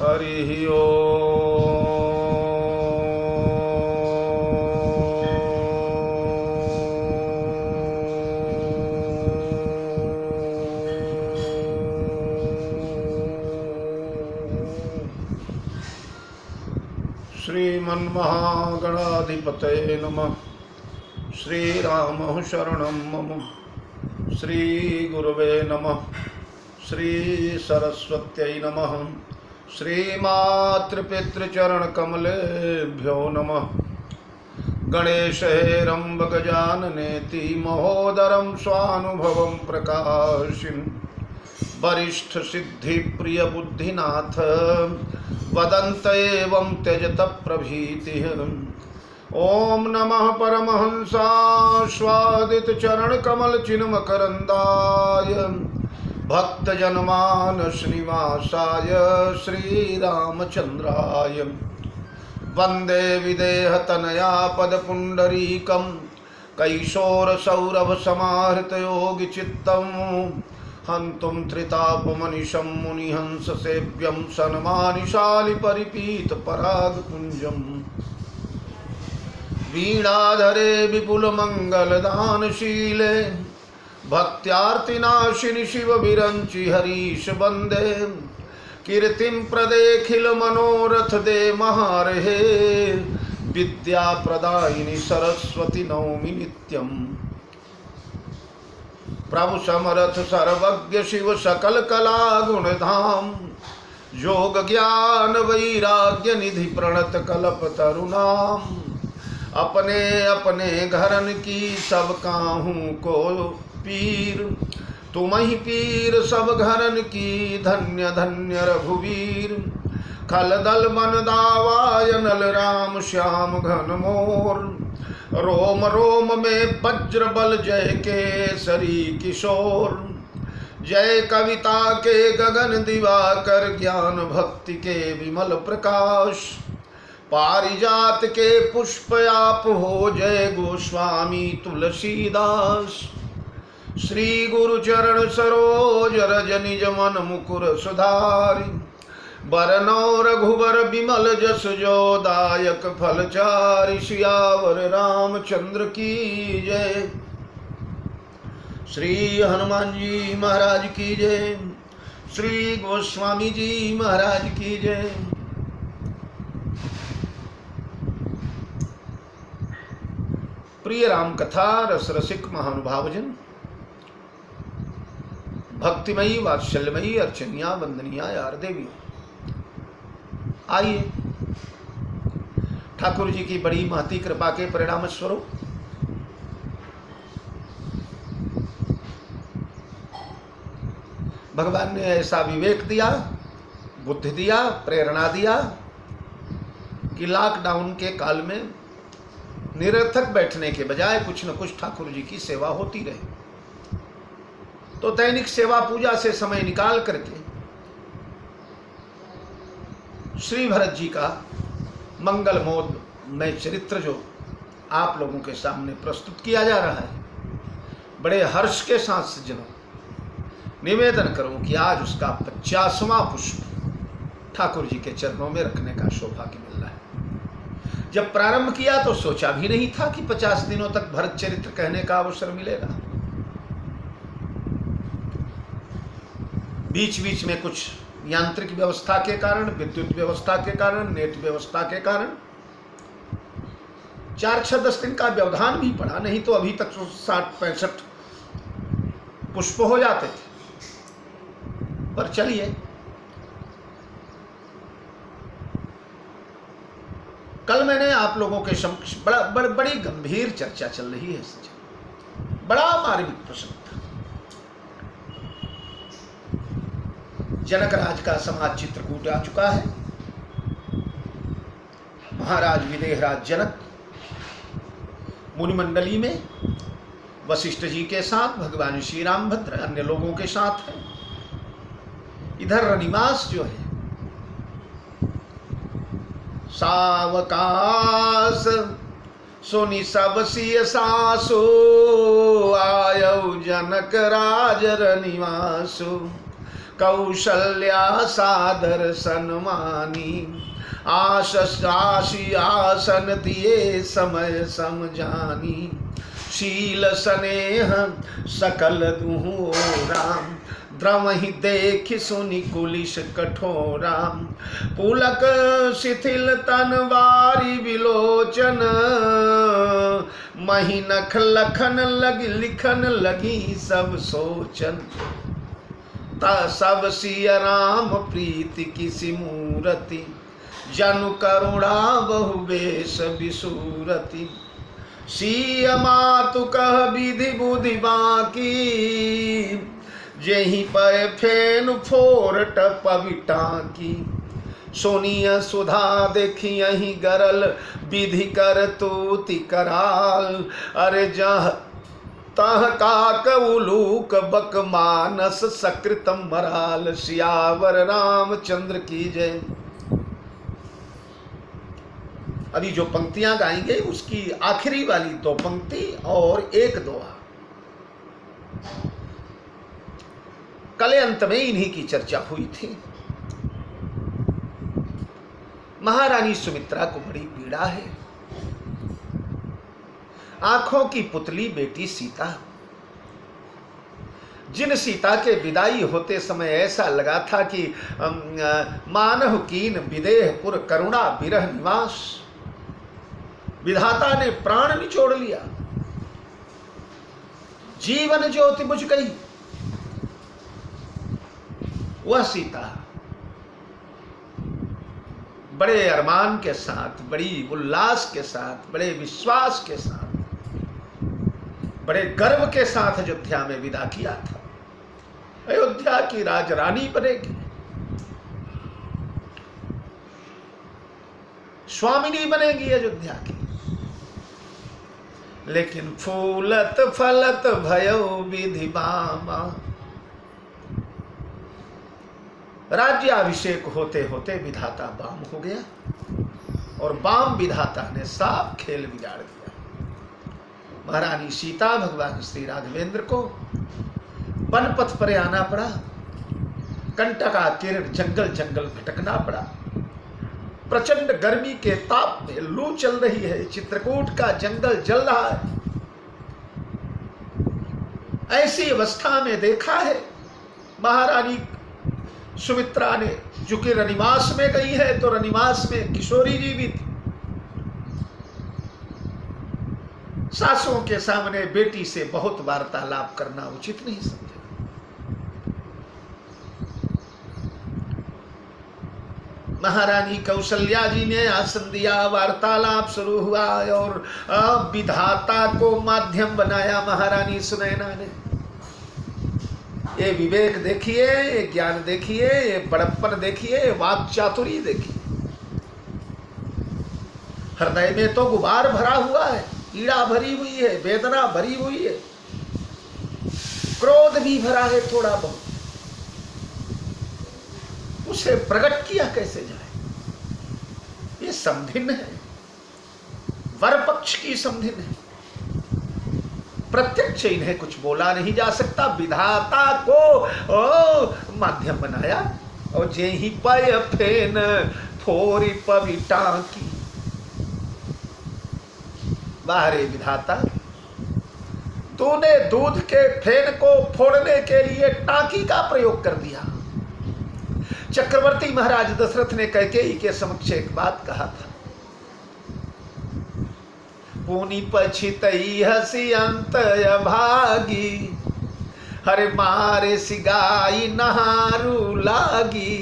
हरि ओम। श्रीमन्महागणाधिपतये नमः। श्रीराम शरणं मम। श्रीगुरुवे नमः। श्रीसरस्वत्यै नमः। श्रीमातृपितृचरणकमलेभ्यो नमः। गणेशहेरम्ब गजाननेति महोदरं स्वानुभवं प्रकाशिं वरिष्ठ सिद्धि प्रिय बुद्धिनाथ वदन्त एवं त्यजत प्रभीतिः। ओम नमः परमहंसास्वादित चरण कमल चिन्मकरन्दाय भक्तजनमानस निवासाय श्रीरामचन्द्राय वन्दे विदेहतनया पदपुण्डरीकं कैशोरसौरभसमाहृतयोगिचित्तं हन्तुं त्रितापमनिशं मुनिहंससेव्यं सन्मानिशालिपरिपीतपरागपुञ्जम् वीणाधरे विपुलमङ्गलदानशीले भक्त्यार्तिनाशिनि शिवविरञ्चि हरीश वन्दे कीर्तिं प्रदेखिल मनोरथ दे महारहे विद्याप्रदायिनि सरस्वती नौमि नित्यम्। प्रभु समर्थ सर्वज्ञ शिव सकल कला गुणधाम योग ज्ञान वैराग्य निधि प्रणत कल्प तरुणाम अपने अपने घरन की सब काहू को पीर तुम ही पीर सब घरन की धन्य धन्य रघुवीर खलदल मन दावाय नल राम श्याम घन मोर रोम रोम में वज्र बल जय केसरी किशोर जय कविता के गगन दिवाकर ज्ञान भक्ति के विमल प्रकाश पारिजात के पुष्प आप हो जय गोस्वामी तुलसीदास श्री गुरु चरण सरोज रज निज मन मुकुर सुधारि बरनौ रघुबर विमल जस जो दायक फलचारि सियावर रामचंद्र की जय। श्री हनुमान जी महाराज की जय। श्री गोस्वामी जी महाराज की जय। प्रिय राम कथा रस रसिक महानुभावजन भक्तिमयी वात्सल्यमयी अर्चनिया वंदनिया यार देवी, आइए ठाकुर जी की बड़ी महती कृपा के परिणाम स्वरूप भगवान ने ऐसा विवेक दिया, बुद्धि दिया, प्रेरणा दिया कि लॉकडाउन के काल में निरर्थक बैठने के बजाय कुछ न कुछ ठाकुर जी की सेवा होती रहे। तो दैनिक सेवा पूजा से समय निकाल करके श्री भरत जी का मंगलमोद में चरित्र जो आप लोगों के सामने प्रस्तुत किया जा रहा है, बड़े हर्ष के साथ सज्जनों निवेदन करूं कि आज उसका 50वां पुष्प ठाकुर जी के चरणों में रखने का सौभाग्य मिल रहा है। जब प्रारंभ किया तो सोचा भी नहीं था कि 50 दिनों तक भरत चरित्र कहने का अवसर मिलेगा। बीच बीच में कुछ यांत्रिक व्यवस्था के कारण, विद्युत व्यवस्था के कारण, नेट व्यवस्था के कारण 4-6-10 दिन का व्यवधान भी पड़ा, नहीं तो अभी तक 60-65 पुष्प हो जाते थे। पर चलिए, कल मैंने आप लोगों के समक्ष बड़ी गंभीर चर्चा चल रही है, बड़ा मार्मिक प्रसंग था। जनकराज का समाज चित्रकूट आ चुका है। महाराज विदेहराज जनक मुनिमंडली में वशिष्ठ जी के साथ भगवान श्री रामभद्र अन्य लोगों के साथ है। इधर रनिवास जो है सावकाश सोनी सब सिय सासु आयौ जनक राजर निवासु कौशल्या सादर सन्मानी आशी आसन दिए समय समझानी शील स्नेह सकल दुहु राम द्रमहि देख सुनि कुलिश कठोरा पुलक शिथिल तन वारी विलोचन मही नख लखन लगी लिखन लगी सब सोचन ता सब सिय राम प्रीति किसी मूरति जनु करुणा बहु बेश विसूरति सिय मातु कह विधि बुद्धि बाकी जेहि पय फेन फोरट पविटा की सोनिया सुधा देखी यही गरल विधि कर तूति कराल अरे जह तह काक उलूक बक मानस सकृतम मराल सियावर रामचंद्र की जय। अभी जो पंक्तियां गाई गई उसकी आखिरी वाली 2 पंक्ति और एक दोहा कल अंत में इन्हीं की चर्चा हुई थी। महारानी सुमित्रा को बड़ी पीड़ा है। आंखों की पुतली बेटी सीता, जिन सीता के विदाई होते समय ऐसा लगा था कि मानव कीन विदेहपुर करुणा विरह निवास, विधाता ने प्राण निचोड़ लिया, जीवन ज्योति बुझ गई। वह सीता बड़े अरमान के साथ, बड़ी उल्लास के साथ, बड़े विश्वास के साथ, बड़े गर्व के साथ अयोध्या में विदा किया था। अयोध्या की राजरानी बनेगी, स्वामिनी बनेगी अयोध्या की। लेकिन फूलत फलत भयो विधि बामा, राज्याभिषेक होते होते विधाता बाम हो गया और बाम विधाता ने साफ खेल बिगाड़ दिया। महारानी सीता भगवान श्री राघवेंद्र को वनपथ पर आना पड़ा, कंटका किरण जंगल जंगल भटकना पड़ा। प्रचंड गर्मी के ताप में लू चल रही है, चित्रकूट का जंगल जल रहा है। ऐसी अवस्था में देखा है महारानी सुमित्रा ने, जो कि रनिवास में गई है, तो रनिवास में किशोरी जी भी थी। सासुओं के सामने बेटी से बहुत वार्तालाप करना उचित नहीं समझा। महारानी कौशल्या जी ने आसन दिया, वार्तालाप शुरू हुआ और विधाता को माध्यम बनाया महारानी सुनैना ने। ये विवेक देखिए, ये ज्ञान देखिए, ये बड़प्पन देखिए, ये वाक चातुरी देखिए। हृदय में तो गुबार भरा हुआ है, पीड़ा भरी हुई है, वेदना भरी हुई है, क्रोध भी भरा है थोड़ा बहुत। उसे प्रकट किया कैसे जाए? ये समधिन है, वर पक्ष की समधिन है, प्रत्यक्ष इन्हें कुछ बोला नहीं जा सकता। विधाता को माध्यम बनाया और जे ही पय फेन फोरी पविटा की। बाहरे विधाता, तूने दूध के फेन को फोड़ने के लिए टाकी का प्रयोग कर दिया। चक्रवर्ती महाराज दशरथ ने कैकेयी के समक्ष एक बात कहा था, पुनि पछितई हसी अंत भागी, हरे मारे सिगाई नहारू लागी।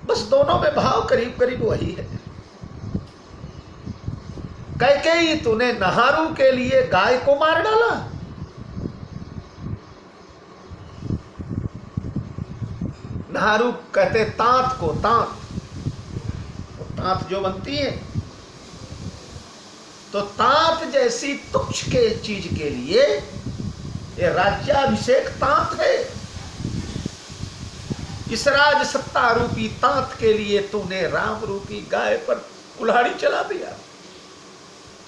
बस दोनों में भाव करीब करीब वही है। कैकेयी, तूने नहारू के लिए गाय को मार डाला। नहारू कहते तात को, तात जो बनती है, तो तात जैसी तुच्छ के चीज के लिए ये राज्याभिषेक तात है। इस राज सत्ता रूपी तात के लिए तूने राम रूपी गाय पर कुल्हाड़ी चला दिया,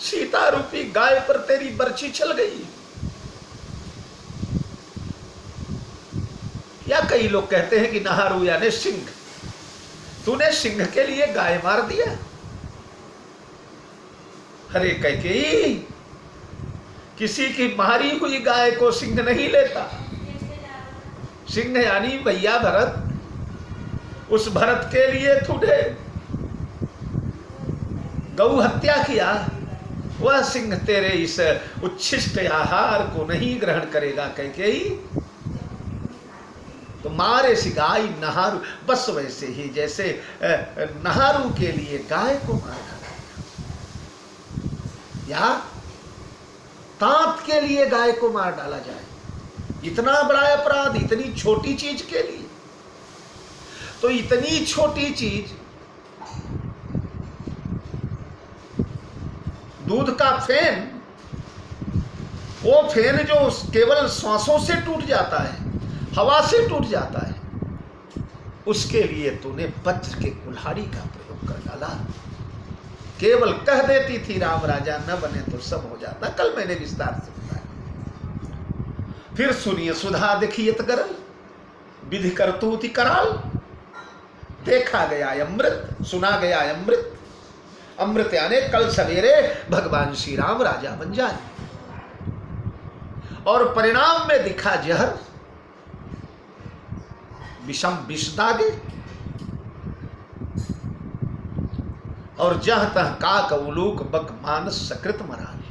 सीता रूपी गाय पर तेरी बर्छी चल गई। या कई लोग कहते हैं कि नहारू यानी सिंह, तूने सिंह के लिए गाय मार दिया। अरे कैकेयी, किसी की मारी हुई गाय को सिंह नहीं लेता। सिंह यानी भैया भरत, उस भरत के लिए तूने गौ हत्या किया, वह सिंह तेरे इस उच्छिष्ट आहार को नहीं ग्रहण करेगा कैकेयी। तो मारे सी गाय नहारू, बस वैसे ही जैसे नहारू के लिए गाय को मारा या तात के लिए गाय को मार डाला जाए, इतना बड़ा अपराध इतनी छोटी चीज के लिए। तो इतनी छोटी चीज, दूध का फेन, वो फेन जो केवल श्वासों से टूट जाता है, हवा से टूट जाता है, उसके लिए तूने वज्र के कुल्हाड़ी का प्रयोग कर डाला। केवल कह देती थी राम राजा न बने तो सब हो जाता। कल मैंने विस्तार से बताया। फिर सुनिए, सुधा देखिए गरल, विधि करतूति कराल। देखा गया अमृत, सुना गया अमृत। अमृत यानी कल सवेरे भगवान श्री राम राजा बन जाए, और परिणाम में दिखा जहर, विषम विष दागे, और जह तह काक उलूक बक मानस सकृत मराले।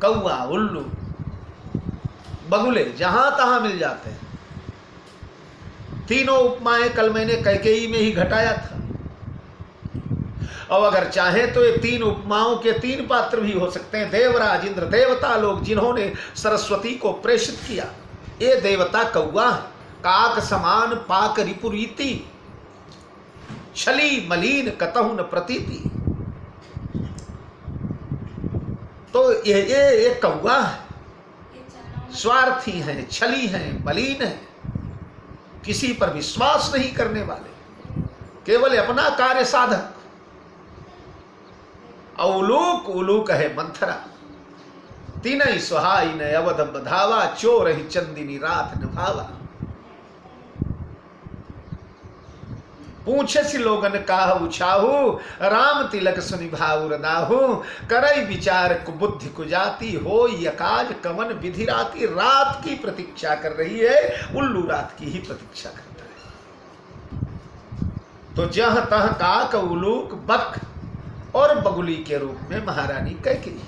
कौआ उल्लू बगुले जहां तहां मिल जाते हैं। तीनों उपमाएं कल मैंने कैकेयी में ही घटाया था। और अगर चाहे तो ये तीन उपमाओं के तीन पात्र भी हो सकते हैं। देवराज इंद्र, देवता लोग जिन्होंने सरस्वती को प्रेषित किया, ये देवता कौआ, काक समान पाक रिपुरीति, छली मलीन कतहु न प्रतीति। तो ये कौआ है, स्वार्थी हैं, छली हैं, मलिन हैं, किसी पर विश्वास नहीं करने वाले, केवल अपना कार्य साधक। औलूक, उलूक है मंथरा, तीनई सुहाई न अवध बधावा, चोर ही चंदिनी रात निभावा। पूछे सी लोगन काह उछाहू, राम तिलक सुनि भाव रदाहू। करई विचार कुबुद्धि कुजाती, हो यकाज कवन विधि राती। रात की प्रतीक्षा कर रही है, उल्लू रात की ही प्रतीक्षा करता है। तो जह तह काक उलूक बक और बगुली के रूप में महारानी कैकेयी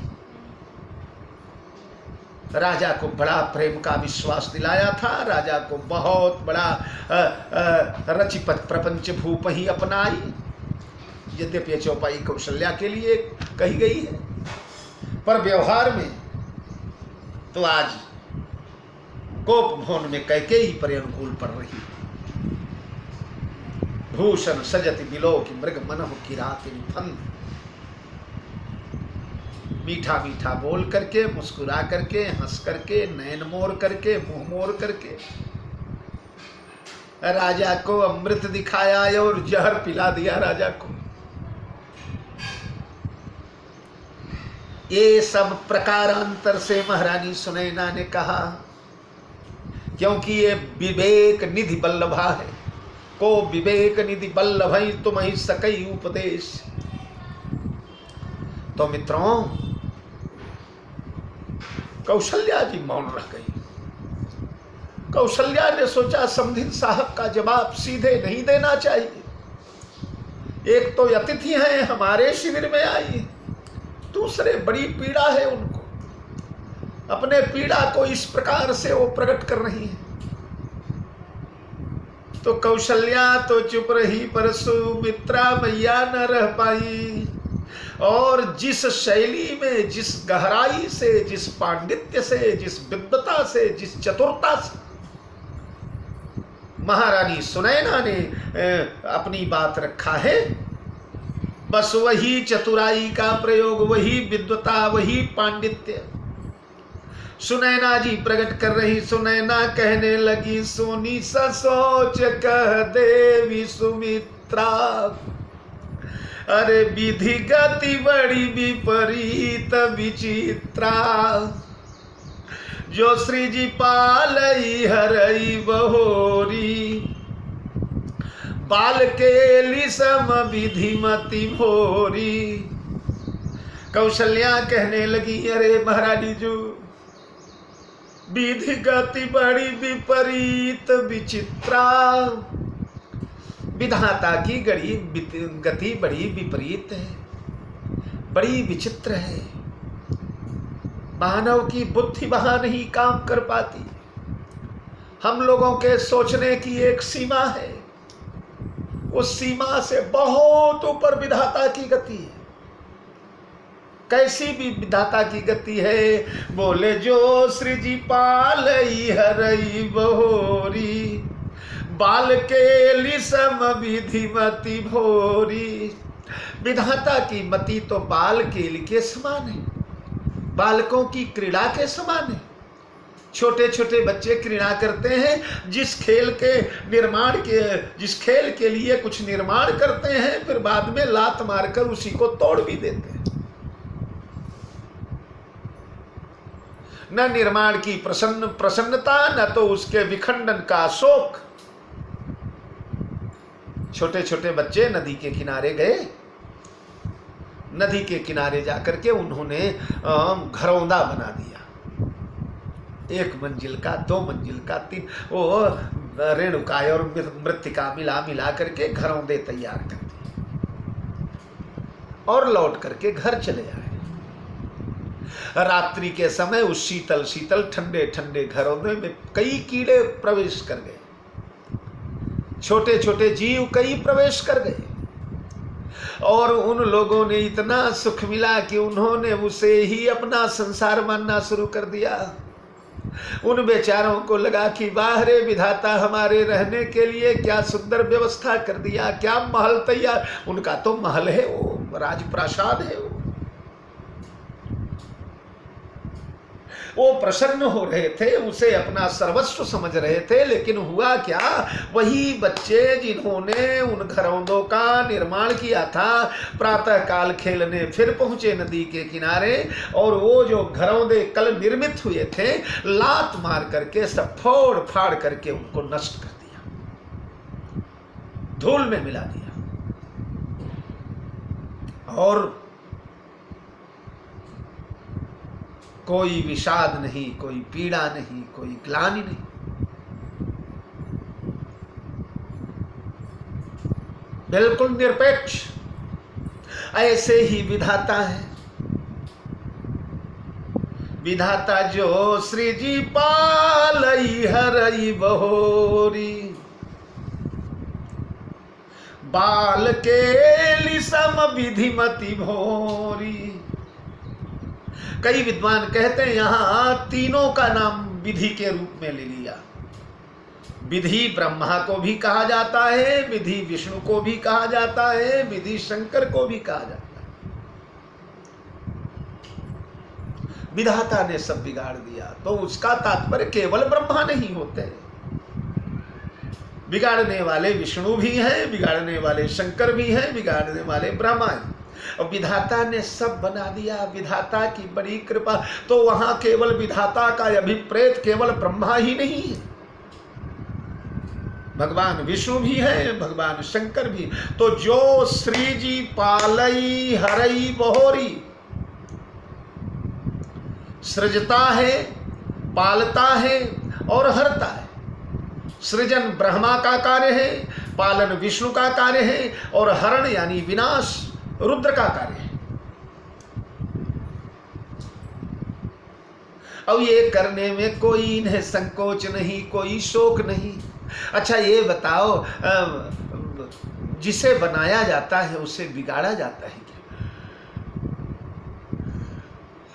राजा को बड़ा प्रेम का विश्वास दिलाया था। राजा को बहुत बड़ा रचिपत प्रपंच भूप ही अपनाई। यद्यपि चौपाई कौशल्या के लिए कही गई है, पर व्यवहार में तो आज कोप भवन में कैकेयी पर अनुकूल पड़ रही। भूषण सजति बिलो की मृग मनहु की रात फंद। मीठा मीठा बोल करके, मुस्कुरा करके, हंस करके, नैन मोर करके, मुंह मोर करके राजा को अमृत दिखाया और जहर पिला दिया राजा को। ये सब प्रकारांतर से महारानी सुनैना ने कहा, क्योंकि ये विवेक निधि बल्लभा है। को विवेक निधि बल्लभ तुम ही सकई उपदेश। तो मित्रों, कौशल्या जी मौन रह गई। कौशल्या ने सोचा समधिन साहब का जवाब सीधे नहीं देना चाहिए। एक तो अतिथि हैं, हमारे शिविर में आई, दूसरे बड़ी पीड़ा है उनको, अपने पीड़ा को इस प्रकार से वो प्रकट कर रही है। तो कौशल्या तो चुप रही, पर सुमित्रा मैया न रह पाई। और जिस शैली में, जिस गहराई से, जिस पांडित्य से, जिस विद्वता से, जिस चतुरता से महारानी सुनैना ने अपनी बात रखा है, बस वही चतुराई का प्रयोग, वही विद्वता, वही पांडित्य सुनैना जी प्रकट कर रही। सुनैना कहने लगी, सोनी सा सोच कह देवी सुमित्रा, अरे विधि गति बड़ी विपरीत विचित्रा, जो श्री जी पालई हरई बहोरी, बाल केली सम विधि मति भोरी। कौशल्या कहने लगी, अरे महारानी जो विधि गति बड़ी विपरीत विचित्रा, विधाता की गति बड़ी विपरीत है, बड़ी विचित्र है। मानव की बुद्धि वहां नहीं काम कर पाती। हम लोगों के सोचने की एक सीमा है, उस सीमा से बहुत ऊपर विधाता की गति है। कैसी भी विधाता की गति है। बोले जो श्री जी पालई हरई बहोरी, बाल केली सम विधि मति भोरी। विधाता की मति तो बाल केली के समान है, बालकों की क्रीड़ा के समान है। छोटे छोटे बच्चे क्रीड़ा करते हैं, जिस खेल के लिए कुछ निर्माण करते हैं, फिर बाद में लात मारकर उसी को तोड़ भी देते हैं। न निर्माण की प्रसन्नता, न तो उसके विखंडन का शोक। छोटे छोटे बच्चे नदी के किनारे गए, नदी के किनारे जाकर के उन्होंने घरौंदा बना दिया, 1 मंजिल का, 2 मंजिल का, 3, वो रेणुका और मृत्तिका मिला करके घरौंदे तैयार कर दिए और लौट करके घर चले आए। रात्रि के समय उस शीतल शीतल ठंडे ठंडे घरौंदे में कई कीड़े प्रवेश कर गए, छोटे छोटे जीव कई प्रवेश कर गए, और उन लोगों ने इतना सुख मिला कि उन्होंने उसे ही अपना संसार मानना शुरू कर दिया। उन बेचारों को लगा कि वाह रे विधाता, हमारे रहने के लिए क्या सुंदर व्यवस्था कर दिया, क्या महल तैयार। उनका तो महल है, वो राजप्रासाद है। वो प्रसन्न हो रहे थे, उसे अपना सर्वस्व समझ रहे थे। लेकिन हुआ क्या, वही बच्चे जिन्होंने उन घरौंदों का निर्माण किया था, प्रातः काल खेलने फिर पहुंचे नदी के किनारे, और वो जो घरौंदे कल निर्मित हुए थे, लात मार करके सब फोड़ फाड़ करके उनको नष्ट कर दिया, धूल में मिला दिया। और कोई विषाद नहीं, कोई पीड़ा नहीं, कोई ग्लानि नहीं। बिल्कुल निरपेक्ष। ऐसे ही विधाता है। विधाता जो श्री जी पालई हरई बहोरी, बाल केली सम विधि मति भोरी। कई विद्वान कहते हैं यहां तीनों का नाम विधि के रूप में ले लिया। विधि ब्रह्मा को भी कहा जाता है, विधि विष्णु को भी कहा जाता है, विधि शंकर को भी कहा जाता है। विधाता ने सब बिगाड़ दिया, तो उसका तात्पर्य केवल ब्रह्मा नहीं होते। बिगाड़ने वाले विष्णु भी हैं, बिगाड़ने वाले शंकर भी हैं, बिगाड़ने वाले ब्रह्मा हैं। और विधाता ने सब बना दिया। विधाता की बड़ी कृपा। तो वहां केवल विधाता का अभिप्रेत केवल ब्रह्मा ही नहीं है, भगवान विष्णु भी है, भगवान शंकर भी। तो जो श्री जी पालई हरई बहोरी, सृजता है, पालता है और हरता है। सृजन ब्रह्मा का कार्य है, पालन विष्णु का कार्य है, और हरण यानी विनाश रुद्र का कार्य है। अब ये करने में कोई इन्हें संकोच नहीं, कोई शोक नहीं। अच्छा ये बताओ, जिसे बनाया जाता है उसे बिगाड़ा जाता है क्या?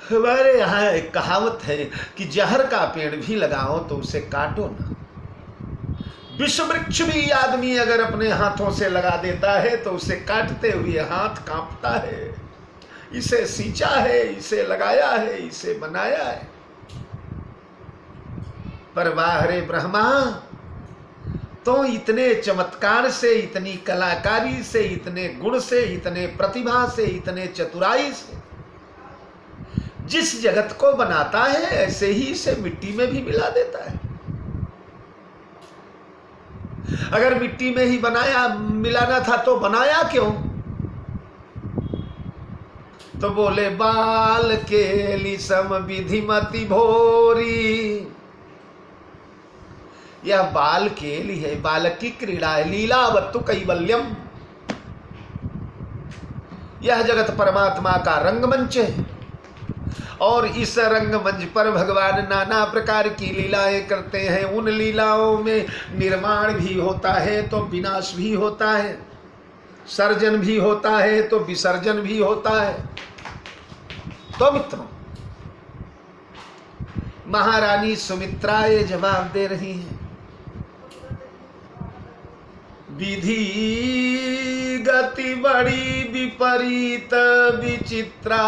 हमारे यहाँ एक कहावत है कि जहर का पेड़ भी लगाओ तो उसे काटो ना। विश्व वृक्ष भी आदमी अगर अपने हाथों से लगा देता है तो उसे काटते हुए हाथ कांपता है। इसे सींचा है, इसे लगाया है, इसे बनाया है। पर वाह रे ब्रह्मा, तो इतने चमत्कार से, इतनी कलाकारी से, इतने गुण से, इतने प्रतिभा से, इतने चतुराई से जिस जगत को बनाता है, ऐसे ही इसे मिट्टी में भी मिला देता है। अगर मिट्टी में ही मिलाना था तो बनाया क्यों? तो बोले बाल केली सम विधिमति भोरी। यह बाल केली है, बालक की क्रीड़ा है। लीलावत्तु कैवल्यम, यह जगत परमात्मा का रंगमंच है और इस रंगमंच पर भगवान नाना प्रकार की लीलाएं करते हैं। उन लीलाओं में निर्माण भी होता है तो विनाश भी होता है, सर्जन भी होता है तो विसर्जन भी होता है। तो मित्रों, महारानी सुमित्रा ये जवाब दे रही हैं, विधि गति बड़ी विपरीत विचित्रा।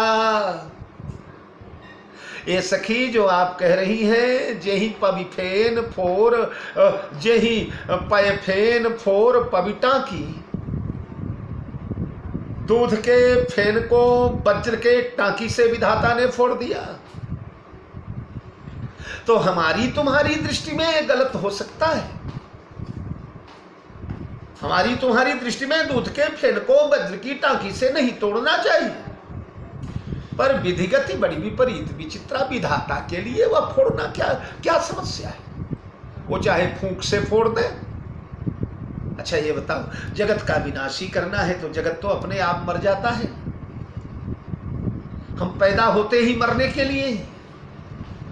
ये सखी जो आप कह रही हैं, जेही पविफेन फोर, जेही पैफेन फोर पविटा की, दूध के फेन को वज्र के टांकी से विधाता ने फोड़ दिया। तो हमारी तुम्हारी दृष्टि में गलत हो सकता है, हमारी तुम्हारी दृष्टि में दूध के फेन को वज्र की टांकी से नहीं तोड़ना चाहिए, पर विधिगति बड़ी विपरीत विचित्रा, विधाता के लिए वह फोड़ना क्या क्या समस्या है? वो चाहे फूंक से फोड़ दे। अच्छा ये बताओ, जगत का विनाश ही करना है तो जगत तो अपने आप मर जाता है। हम पैदा होते ही मरने के लिए,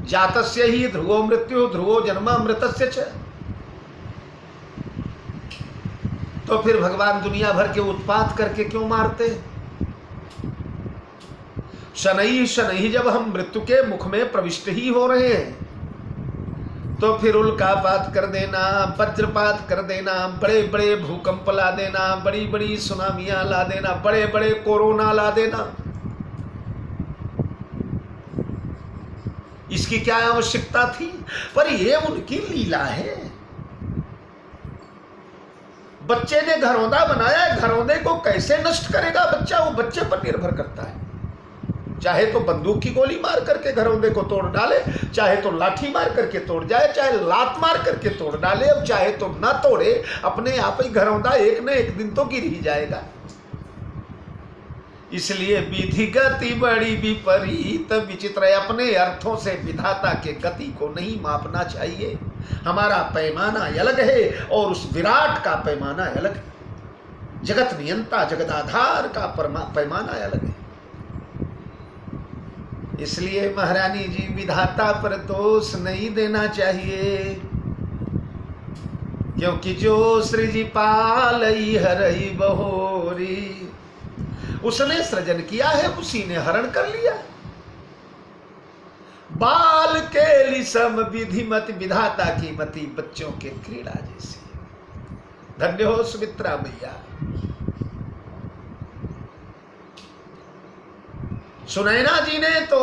जातस्य ही ध्रुवो मृत्यु ध्रुवो जन्म अमृतस्य च। तो फिर भगवान दुनिया भर के उत्पात करके क्यों मारते? शनैः शनैः जब हम मृत्यु के मुख में प्रविष्ट ही हो रहे हैं, तो फिर उल्कापात कर देना, वज्रपात कर देना, बड़े बड़े भूकंप ला देना, बड़ी बड़ी सुनामियां ला देना, बड़े बड़े कोरोना ला देना, इसकी क्या आवश्यकता थी? पर ये उनकी लीला है। बच्चे ने घरौंदा बनाया, घरौंदे को कैसे नष्ट करेगा बच्चा, वो बच्चे पर निर्भर करता है। चाहे तो बंदूक की गोली मार करके घरौंदे को तोड़ डाले, चाहे तो लाठी मार करके तोड़ जाए, चाहे लात मार करके तोड़ डाले, अब चाहे तो ना तोड़े, अपने आप ही घरौंदा एक न एक दिन तो गिर ही जाएगा। इसलिए विधि गति बड़ी विपरीत विचित्र, अपने अर्थों से विधाता के गति को नहीं मापना चाहिए। हमारा पैमाना अलग है और उस विराट का पैमाना अलग है। जगत नियंता जगदाधार का पैमाना अलग है। इसलिए महारानी जी, विधाता पर दोष नहीं देना चाहिए, क्योंकि जो सृजी पालई हरई बहोरी, उसने सृजन किया है, उसी ने हरण कर लिया। बाल के लिसम विधिमत, विधाता की मति बच्चों के क्रीड़ा जैसी। धन्य हो सुमित्रा मैया। सुनैना जी ने तो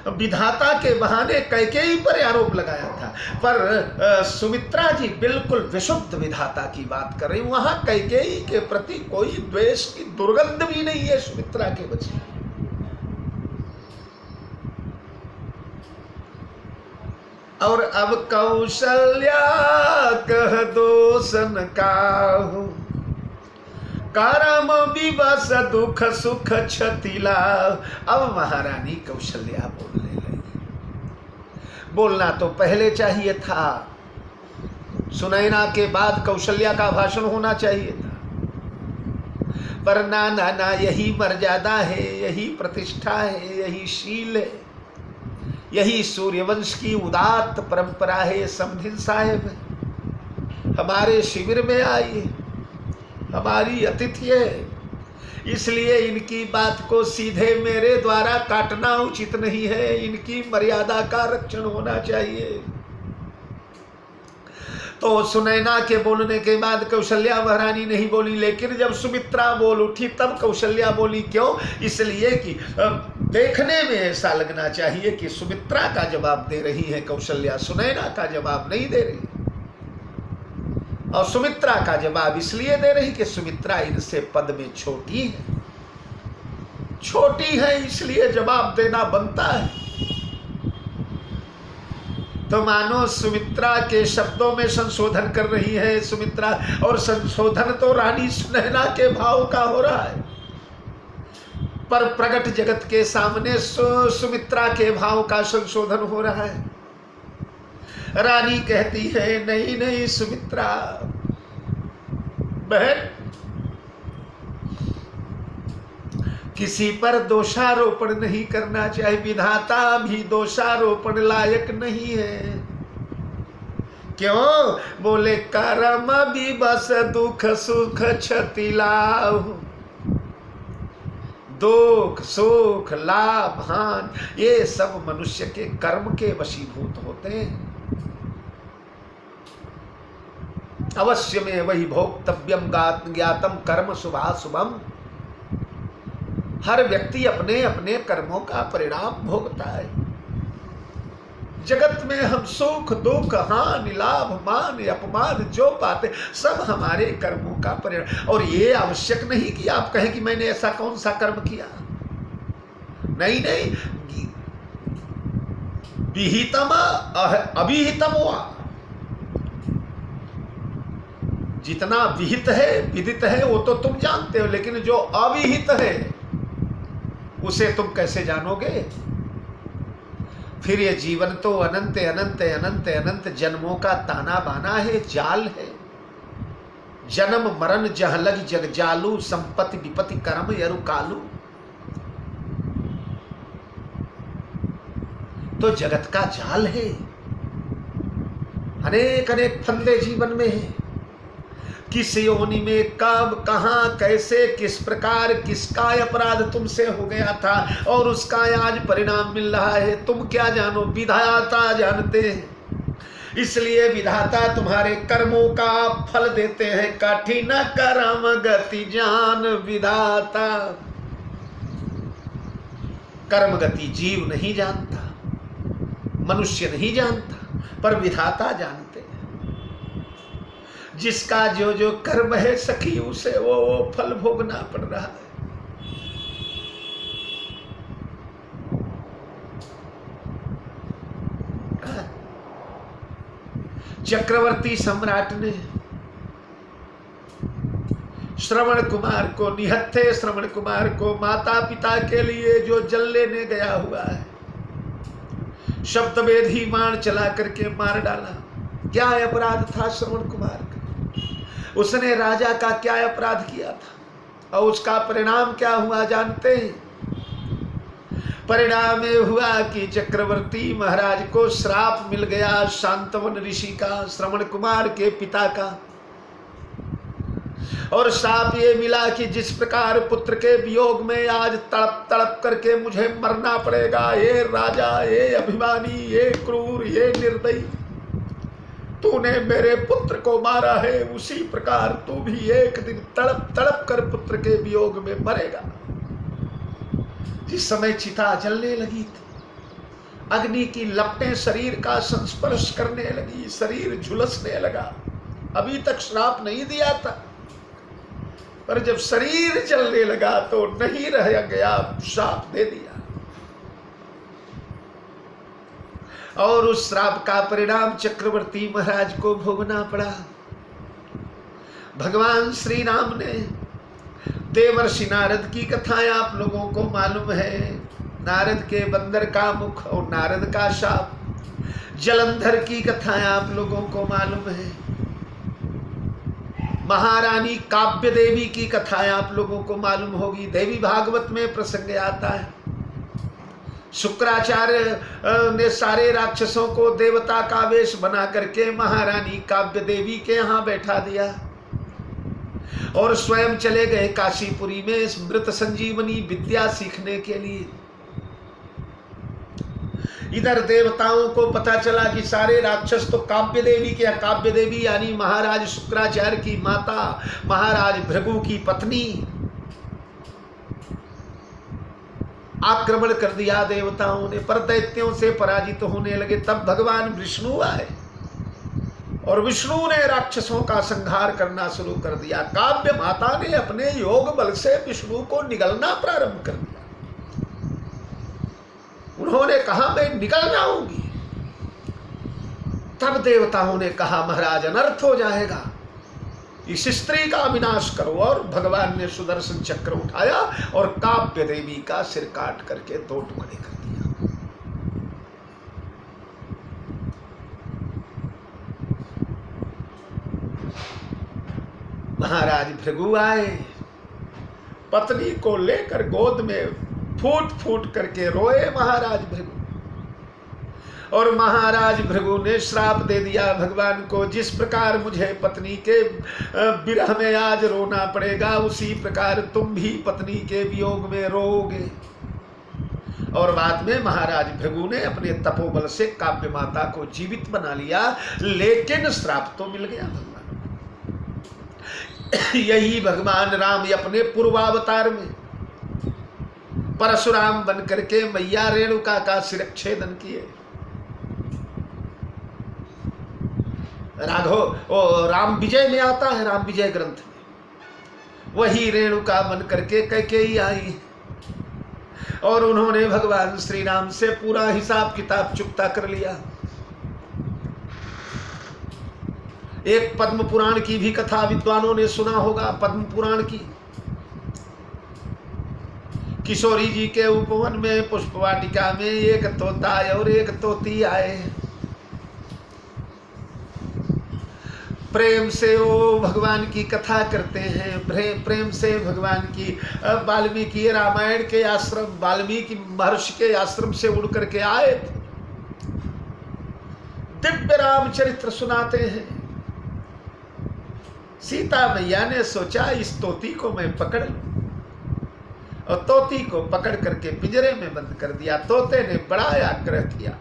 विधाता के बहाने कैकेयी पर आरोप लगाया था, पर सुमित्रा जी बिल्कुल विशुद्ध विधाता की बात कर रही। वहां कैकेयी के प्रति कोई द्वेष की दुर्गंध भी नहीं है सुमित्रा के बच्चे। और अब कौशल्या कह दोषन काहू, करम विवश दुख सुख क्षतिला। अब महारानी कौशल्या बोलने लगी। बोलना तो पहले चाहिए था, सुनैना के बाद कौशल्या का भाषण होना चाहिए था, पर ना ना ना, यही मर्यादा है, यही प्रतिष्ठा है, यही शील है, यही सूर्यवंश की उदात्त परंपरा है। समधिन साहेब हमारे शिविर में आइए, हमारी अतिथि है, इसलिए इनकी बात को सीधे मेरे द्वारा काटना उचित नहीं है। इनकी मर्यादा का रक्षण होना चाहिए। तो सुनैना के बोलने के बाद कौशल्या महारानी नहीं बोली, लेकिन जब सुमित्रा बोल उठी तब कौशल्या बोली। क्यों? इसलिए कि देखने में ऐसा लगना चाहिए कि सुमित्रा का जवाब दे रही है कौशल्या, सुनैना का जवाब नहीं दे रही। और सुमित्रा का जवाब इसलिए दे रही कि सुमित्रा इनसे पद में छोटी है, छोटी है इसलिए जवाब देना बनता है। तो मानो सुमित्रा के शब्दों में संशोधन कर रही है सुमित्रा, और संशोधन तो रानी सुनैना के भाव का हो रहा है, पर प्रगट जगत के सामने सुमित्रा के भाव का संशोधन हो रहा है। रानी कहती है नहीं नहीं सुमित्रा बहन, किसी पर दोषारोपण नहीं करना चाहिए, विधाता भी दोषारोपण लायक नहीं है। क्यों? बोले कर्म भी बस दुख सुख क्षति लाभ, दुख सुख लाभ हान ये सब मनुष्य के कर्म के वशीभूत होते हैं। अवश्य में वही भोक्तव्यम ज्ञातम कर्म शुभाशुभम, हर व्यक्ति अपने अपने कर्मों का परिणाम भोगता है। जगत में हम सुख दुख हानि लाभ मान अपमान जो पाते सब हमारे कर्मों का परिणाम। और ये आवश्यक नहीं कि आप कहें कि मैंने ऐसा कौन सा कर्म किया, नहीं नहीं, विहितम अविहितम हुआ, जितना विहित है विदित है वो तो तुम जानते हो, लेकिन जो अविहित है उसे तुम कैसे जानोगे? फिर ये जीवन तो अनंत अनंत अनंत अनंत जन्मों का ताना बाना है, जाल है। जन्म मरण जह लग जग जालू, संपत्ति विपत्ति कर्म यरु कालू। तो जगत का जाल है, अनेक अनेक फंदे जीवन में है। किस योनि में कब कहां कैसे किस प्रकार किसका अपराध तुमसे हो गया था और उसका आज परिणाम मिल रहा है, तुम क्या जानो? विधाता जानते हैं। इसलिए विधाता तुम्हारे कर्मों का फल देते हैं। कठिन कर्म गति जान विधाता, कर्म गति जीव नहीं जानता, मनुष्य नहीं जानता, पर विधाता जानते हैं। जिसका जो जो कर्म है सखी उसे वो फल भोगना पड़ रहा है। चक्रवर्ती सम्राट ने श्रवण कुमार को, निहत्थे श्रवण कुमार को माता पिता के लिए जो जल लेने गया हुआ है, शब्दवेधी बाण चला करके मार डाला। क्या अपराध था श्रवण कुमार का? उसने राजा का क्या अपराध किया था और उसका परिणाम क्या हुआ जानते हैं? परिणाम ये हुआ कि चक्रवर्ती महाराज को श्राप मिल गया शांतवन ऋषि का, श्रवण कुमार के पिता का। और श्राप ये मिला कि जिस प्रकार पुत्र के वियोग में आज तड़प तड़प करके मुझे मरना पड़ेगा, ये राजा, ये अभिमानी, ये क्रूर, ये निर्दयी, तूने मेरे पुत्र को मारा है, उसी प्रकार तू भी एक दिन तड़प तड़प कर पुत्र के वियोग में मरेगा। जिस समय चिता जलने लगी थी, अग्नि की लपटें शरीर का संस्पर्श करने लगी, शरीर झुलसने लगा। अभी तक श्राप नहीं दिया था, पर जब शरीर जलने लगा तो नहीं रह गया, श्राप दे दिया। और उस श्राप का परिणाम चक्रवर्ती महाराज को भोगना पड़ा। भगवान श्री राम ने देवर्षि नारद की कथाएं आप लोगों को मालूम है। नारद के बंदर का मुख और नारद का शाप, जलंधर की कथाएं आप लोगों को मालूम है। महारानी काव्य देवी की कथाएं आप लोगों को मालूम होगी, देवी भागवत में प्रसंग आता है। शुक्राचार्य ने सारे राक्षसों को देवता का वेश बना करके महारानी काव्य देवी के यहाँ बैठा दिया और स्वयं चले गए काशीपुरी में मृत संजीवनी विद्या सीखने के लिए। इधर देवताओं को पता चला कि सारे राक्षस तो काव्य देवी के, काव्य देवी यानी महाराज शुक्राचार्य की माता, महाराज भृगु की पत्नी, आक्रमण कर दिया देवताओं ने, पर दैत्यों से पराजित होने लगे। तब भगवान विष्णु आए और विष्णु ने राक्षसों का संहार करना शुरू कर दिया। काव्य माता ने अपने योग बल से विष्णु को निगलना प्रारंभ कर दिया। उन्होंने कहा मैं निकल जाऊंगी। तब देवताओं ने कहा महाराज अनर्थ हो जाएगा, इस स्त्री का विनाश करो। और भगवान ने सुदर्शन चक्र उठाया और काव्य देवी का सिर काट करके दो टुकड़े कर दिया। महाराज भृगु आए, पत्नी को लेकर गोद में फूट फूट करके रोए महाराज भृगु। और महाराज भृगु ने श्राप दे दिया भगवान को, जिस प्रकार मुझे पत्नी के विरह में आज रोना पड़ेगा, उसी प्रकार तुम भी पत्नी के वियोग में रोओगे। और बाद में महाराज भृगु ने अपने तपोबल से काव्य माता को जीवित बना लिया, लेकिन श्राप तो मिल गया भगवान। यही भगवान राम अपने पूर्वावतार में परशुराम बन करके मैया रेणुका का शिरच्छेदन किए। राम विजय में आता है, राम विजय ग्रंथ में वही रेणुका बन करके कैकेयी आई और उन्होंने भगवान श्री राम से पूरा हिसाब किताब चुकता कर लिया। एक पद्म पुराण की भी कथा विद्वानों ने सुना होगा। पद्म पुराण की किशोरी जी के उपवन में पुष्प वाटिका में एक तोता और एक तोती आए। प्रेम से वो भगवान की कथा करते हैं, प्रेम से भगवान की वाल्मीकि रामायण के आश्रम, वाल्मीकि महर्षि के आश्रम से उड़ करके आए, दिव्य रामचरित्र सुनाते हैं। सीता मैया ने सोचा इस तोती को मैं पकड़ लूं, और तोती को पकड़ करके पिंजरे में बंद कर दिया। तोते ने बड़ा आग्रह किया,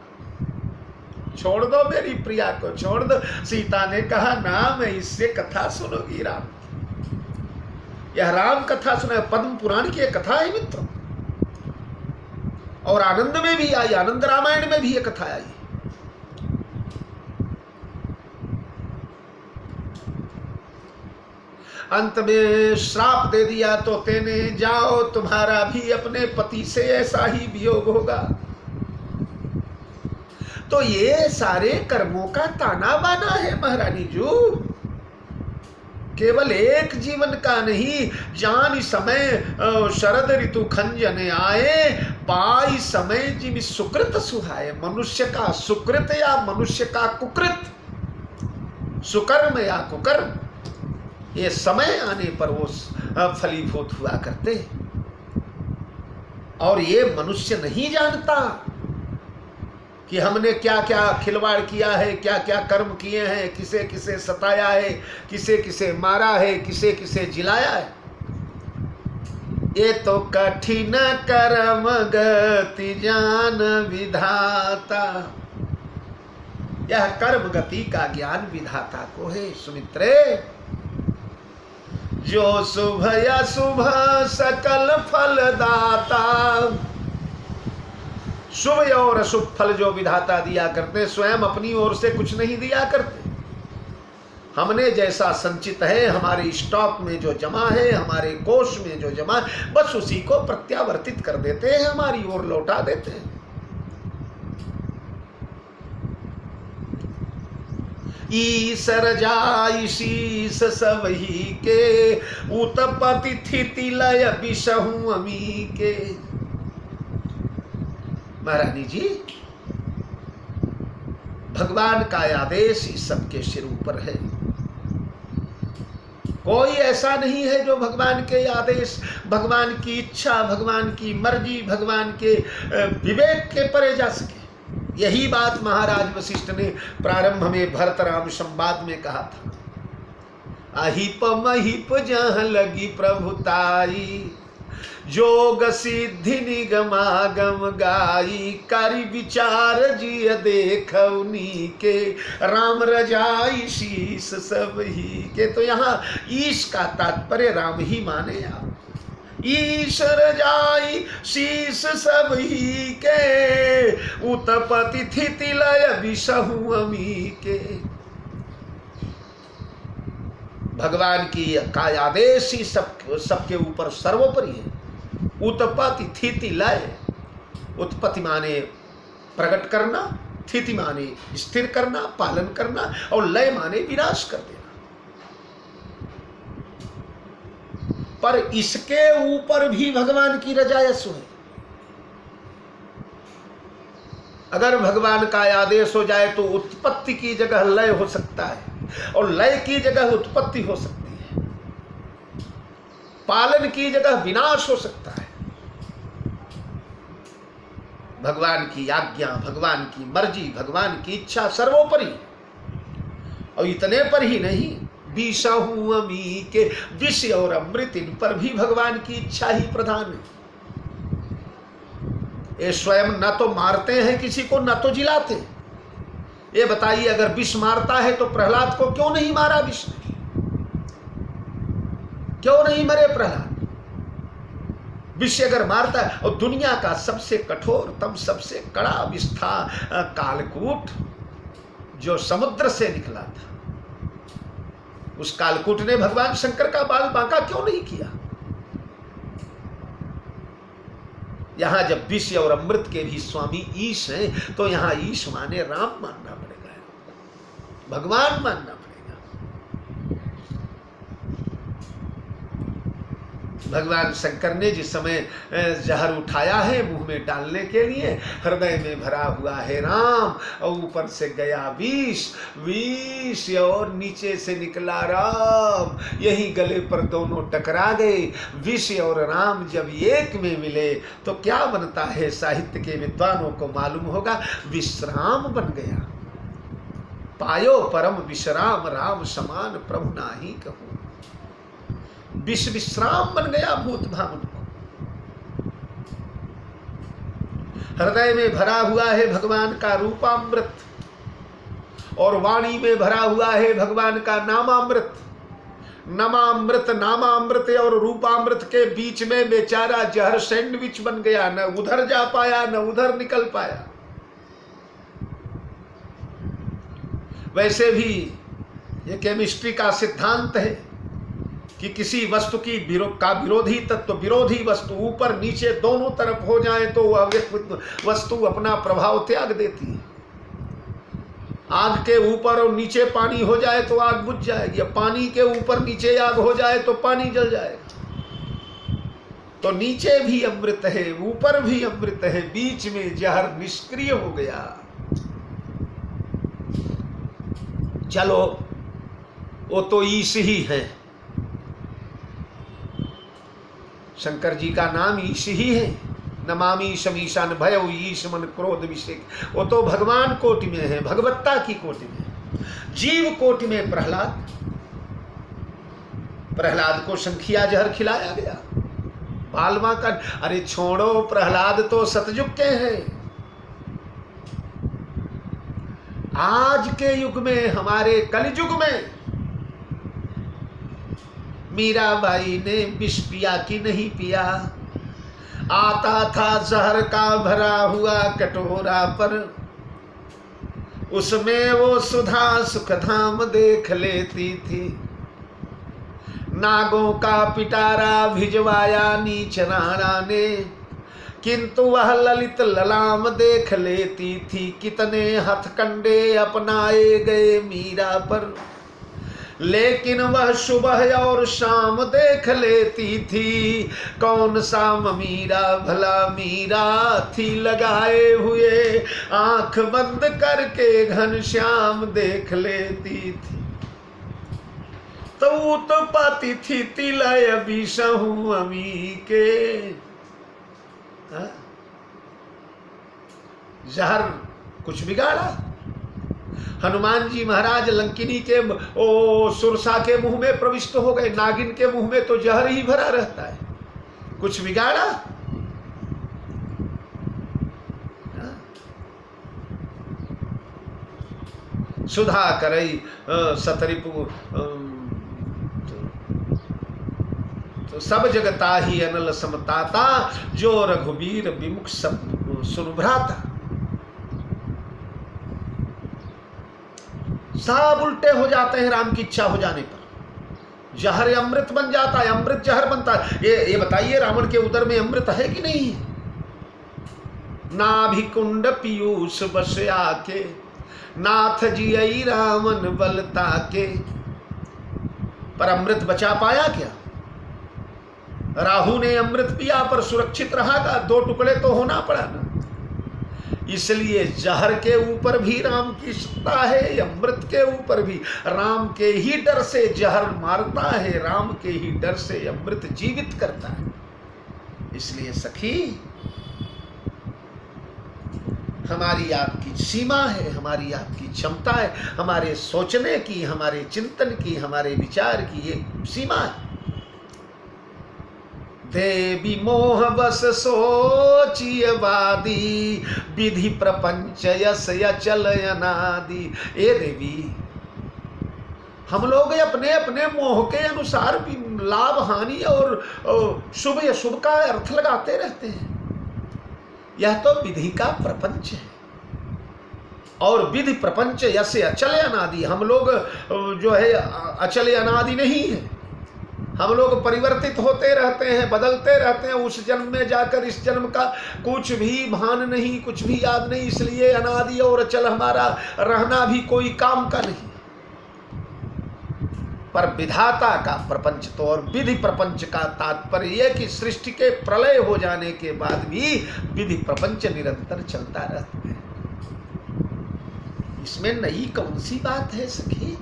छोड़ दो मेरी प्रिया को, छोड़ दो। सीता ने कहा ना, मैं इससे कथा सुनूंगी राम। यह राम कथा सुना, पद्म पुराण की एक कथा है मित्रों, और आनंद में भी आई, आनंद रामायण में भी यह कथा आई। अंत में श्राप दे दिया तोते ने, जाओ तुम्हारा भी अपने पति से ऐसा ही वियोग होगा। तो ये सारे कर्मों का ताना बाना है महारानी जू, केवल एक जीवन का नहीं। जान समय शरद ऋतु खंजन आए, पाई समय जिम सुकृत सुहाए। मनुष्य का सुकृत या मनुष्य का कुकृत, सुकर्म या कुकर्म, ये समय आने पर वो फलीभूत हुआ करते। और ये मनुष्य नहीं जानता कि हमने क्या क्या खिलवाड़ किया है, क्या क्या कर्म किए हैं, किसे किसे सताया है, किसे किसे मारा है, किसे किसे जिलाया है। ये तो कठिन कर्म गति जान विधाता, यह कर्म गति का ज्ञान विधाता को है। सुमित्रे, जो शुभ या शुभ सकल फल दाता, शुभ और अशुभ फल जो विधाता दिया करते, स्वयं अपनी ओर से कुछ नहीं दिया करते। हमने जैसा संचित है, हमारे स्टॉक में जो जमा है, हमारे कोष में जो जमा, बस उसी को प्रत्यावर्तित कर देते हैं, हमारी ओर लौटा देते हैं। ईसर जाई शीस सबही के, उत्पत्ति स्थिति लय विषहु अमी के। महारानी जी, भगवान का आदेश इस सबके सिर ऊपर है। कोई ऐसा नहीं है जो भगवान के आदेश, भगवान की इच्छा, भगवान की मर्जी, भगवान के विवेक के परे जा सके। यही बात महाराज वशिष्ठ ने प्रारंभ में भरत राम संवाद में कहा था। अहिप महिप जहाँ लगी प्रभुताई, जोग सिद्धि निगमागम गाई, करि विचार जिय देखौनी के, राम रजाई शीस सब ही के। तो यहाँ ईश का तात्पर्य राम ही माने आप। ईश्वर जाई शीस सब ही के, उत्पत्ति स्थिति लय विषहु अमी के। भगवान की का आदेश ही सबके ऊपर सर्वोपरि है। उत्पत्ति स्थिति लय। उत्पत्ति माने प्रकट करना, स्थिति माने स्थिर करना, पालन करना, और लय माने विनाश कर देना। पर इसके ऊपर भी भगवान की रजायश है। अगर भगवान का आदेश हो जाए तो उत्पत्ति की जगह लय हो सकता है, और लय की जगह उत्पत्ति हो सकती है, पालन की जगह विनाश हो सकता है। भगवान की आज्ञा, भगवान की मर्जी, भगवान की इच्छा सर्वोपरि। और इतने पर ही नहीं, विषहु अमी के विष और अमृत, इन पर भी भगवान की इच्छा ही प्रधान है। ये स्वयं न तो मारते हैं किसी को, न तो जिलाते। ये बताइए, अगर विष मारता है तो प्रहलाद को क्यों नहीं मारा विष ने? क्यों नहीं मरे प्रहलाद? विष अगर मारता है, और दुनिया का सबसे कठोरतम, सबसे कड़ा विष था कालकूट, जो समुद्र से निकला था। उस कालकूट ने भगवान शंकर का बाल बांका क्यों नहीं किया? यहां जब विष और अमृत के भी स्वामी ईश हैं, तो यहां ईश माने राम मानना पड़ेगा, भगवान मानना पड़ेगा। भगवान शंकर ने जिस समय जहर उठाया है मुंह में डालने के लिए, हृदय में भरा हुआ है राम, और ऊपर से गया विष, विष और नीचे से निकला राम। यही गले पर दोनों टकरा गए। विष और राम जब एक में मिले तो क्या बनता है? साहित्य के विद्वानों को मालूम होगा, विश्राम बन गया। पायो परम विश्राम, राम समान प्रभु नाही कहूं। विष विश्राम बन गया भूत भावन को। हृदय में भरा हुआ है भगवान का रूपामृत, और वाणी में भरा हुआ है भगवान का नामामृत। नमामृत, नामामृत और रूपामृत के बीच में बेचारा जहर सैंडविच बन गया, न उधर जा पाया न उधर निकल पाया। वैसे भी ये केमिस्ट्री का सिद्धांत है कि किसी वस्तु की का विरोधी तत्व, विरोधी वस्तु ऊपर नीचे दोनों तरफ हो जाए तो वह वस्तु अपना प्रभाव त्याग देती है। आग के ऊपर और नीचे पानी हो जाए तो आग बुझ जाएगी, पानी के ऊपर नीचे आग हो जाए तो पानी जल जाएगा। तो नीचे भी अमृत है, ऊपर भी अमृत है, बीच में जहर निष्क्रिय हो गया। चलो, वो तो ईश ही है, शंकर जी का नाम ईश ही है। नमामि शमीशान भय ईश मन क्रोध विषेक। वो तो भगवान कोटि में है, भगवत्ता की कोटि में। जीव कोटि में प्रहलाद, प्रहलाद को शंखिया जहर खिलाया गया। बालवा का, अरे छोड़ो, प्रहलाद तो सतयुग के हैं। आज के युग में, हमारे कलयुग में मीराबाई ने विष पिया कि नहीं पिया? आता था जहर का भरा हुआ कटोरा पर, उसमें वो सुधा सुखधाम देख लेती थी। नागों का पिटारा भिजवाया नीच राणा ने, किंतु वह ललित ललाम देख लेती थी। कितने हथकंडे अपनाए गए मीरा पर, लेकिन वह सुबह और शाम देख लेती थी। कौन सा मीरा भला मीरा थी, लगाए हुए आंख बंद करके घनश्याम देख लेती थी। तो पाती थी तिलय विषहु अमी के। जहर कुछ बिगाड़ा? हनुमान जी महाराज लंकिनी के सुरसा के मुंह में प्रविष्ट हो गए। नागिन के मुंह में तो जहर ही भरा रहता है, कुछ बिगाड़ा? सुधा करई सतरिपु तो सब जगता ही अनल समताता, जो रघुवीर विमुख सब सुनभ्राता। सब उल्टे हो जाते हैं राम की इच्छा हो जाने पर। जहर अमृत बन जाता है, अमृत जहर बनता है। ये बताइए, रावण के उदर में अमृत है कि नहीं? नाभि कुंड पीयूष बस आके, नाथ जी आई रावण बलता के। पर अमृत बचा पाया क्या? राहु ने अमृत पिया पर सुरक्षित रहा था, 2 टुकड़े तो होना पड़ा ना। इसलिए जहर के ऊपर भी राम की सत्ता है, अमृत के ऊपर भी। राम के ही डर से जहर मारता है, राम के ही डर से अमृत जीवित करता है। इसलिए सखी, हमारी आपकी सीमा है, हमारी आपकी क्षमता है, हमारे सोचने की, हमारे चिंतन की, हमारे विचार की एक सीमा है। देवी मोह बस सोचिय वादी, विधि प्रपंच यस अचल अनादि। ए देवी, हम लोग अपने अपने मोह के अनुसार भी लाभ हानि और शुभ अशुभ का अर्थ लगाते रहते हैं। यह तो विधि का प्रपंच है, और विधि प्रपंच यस अचल अनादि। हम लोग जो है अचल अनादि नहीं है, हम लोग परिवर्तित होते रहते हैं, बदलते रहते हैं। उस जन्म में जाकर इस जन्म का कुछ भी भान नहीं, कुछ भी याद नहीं। इसलिए अनादि और अचल हमारा रहना भी कोई काम का नहीं। पर विधाता का प्रपंच तो, और विधि प्रपंच का तात्पर्य यह कि सृष्टि के प्रलय हो जाने के बाद भी विधि प्रपंच निरंतर चलता रहता है। इसमें नई कौन सी बात है सखी?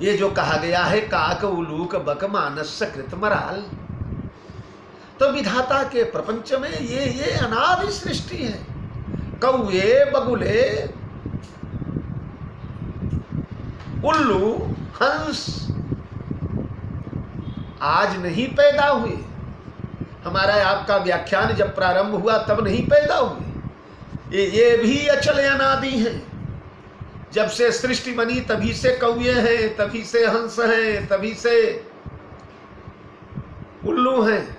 ये जो कहा गया है काक उलूक बक मानस कृत मराल, तो विधाता के प्रपंच में ये अनादि सृष्टि है। कौए, बगुले, उल्लू, हंस आज नहीं पैदा हुए। हमारा आपका व्याख्यान जब प्रारंभ हुआ तब नहीं पैदा हुए। ये भी अचल अनादि हैं। जब से सृष्टि बनी तभी से कौए हैं, तभी से हंस हैं, तभी से उल्लू हैं।